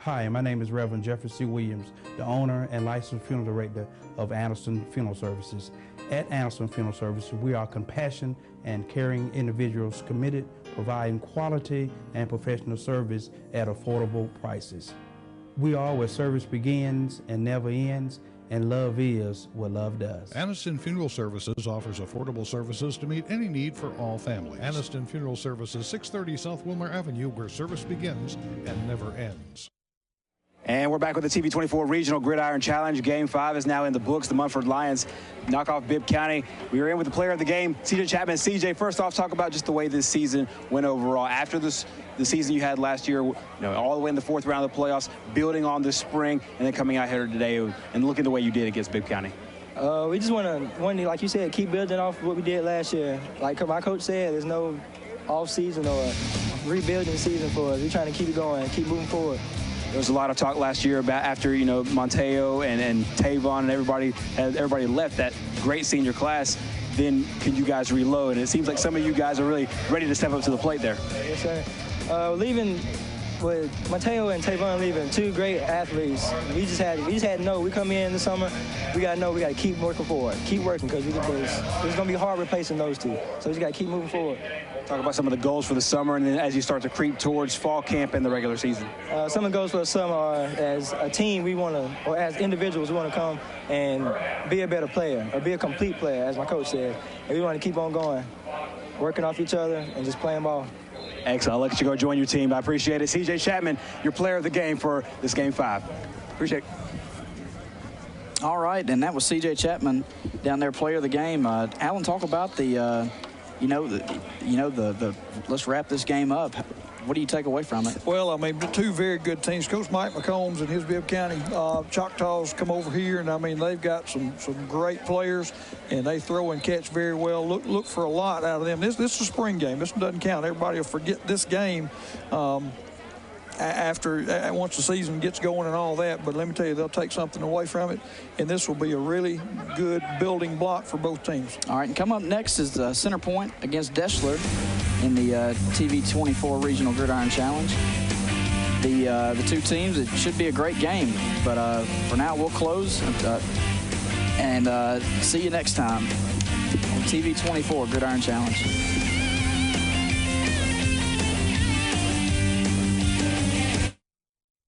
Hi, my name is Reverend Jeffrey C. Williams, the owner and licensed funeral director of Anderson Funeral Services. At Anderson Funeral Services, we are compassionate and caring individuals committed to providing quality and professional service at affordable prices. We are where service begins and never ends, and love is what love does. Aniston Funeral Services offers affordable services to meet any need for all families. Aniston Funeral Services, 630 South Wilmer Avenue, where service begins and never ends. And we're back with the TV24 Regional Gridiron Challenge. Game 5 is now in the books. The Munford Lions knock off Bibb County. We are in with the player of the game, C.J. Chapman. C.J., first off, talk about just the way this season went overall. After the season you had last year, all the way in the 4th round of the playoffs, building on this spring, and then coming out here today and looking the way you did against Bibb County. We just want to, like you said, keep building off what we did last year. Like my coach said, there's no off-season or rebuilding season for us. We're trying to keep it going, keep moving forward. There was a lot of talk last year about after, Monteo and Tavon and everybody left that great senior class, then can you guys reload? And it seems like some of you guys are really ready to step up to the plate there. Yes, sir. Leaving with Monteo and Tavon leaving, 2 great athletes. We just had to know. We come in the summer, we got to know we got to keep working forward, keep working, because it's going to be hard replacing those 2. So we just got to keep moving forward. Talk about some of the goals for the summer, and then as you start to creep towards fall camp and the regular season. Some of the goals for the summer are, as a team, or as individuals, we want to come and be a better player, or be a complete player, as my coach said. And we want to keep on going, working off each other, and just playing ball. Excellent. I'll let you go join your team. I appreciate it. C.J. Chapman, your player of the game for this Game 5. Appreciate it. All right, and that was C.J. Chapman down there, player of the game. Alan, talk about let's wrap this game up. What do you take away from it? Well, I mean, 2 very good teams. Coach Mike McCombs and his Bibb County Choctaws come over here, and I mean, they've got some great players, and they throw and catch very well. Look for a lot out of them. This is a spring game. This doesn't count. Everybody will forget this game once the season gets going and all that. But let me tell you, they'll take something away from it, and this will be a really good building block for both teams. All right, and come up next is Center Point against Deschler in the TV24 Regional Gridiron Challenge. the two teams. It should be a great game. But for now, we'll close and see you next time on TV 24 Gridiron Challenge.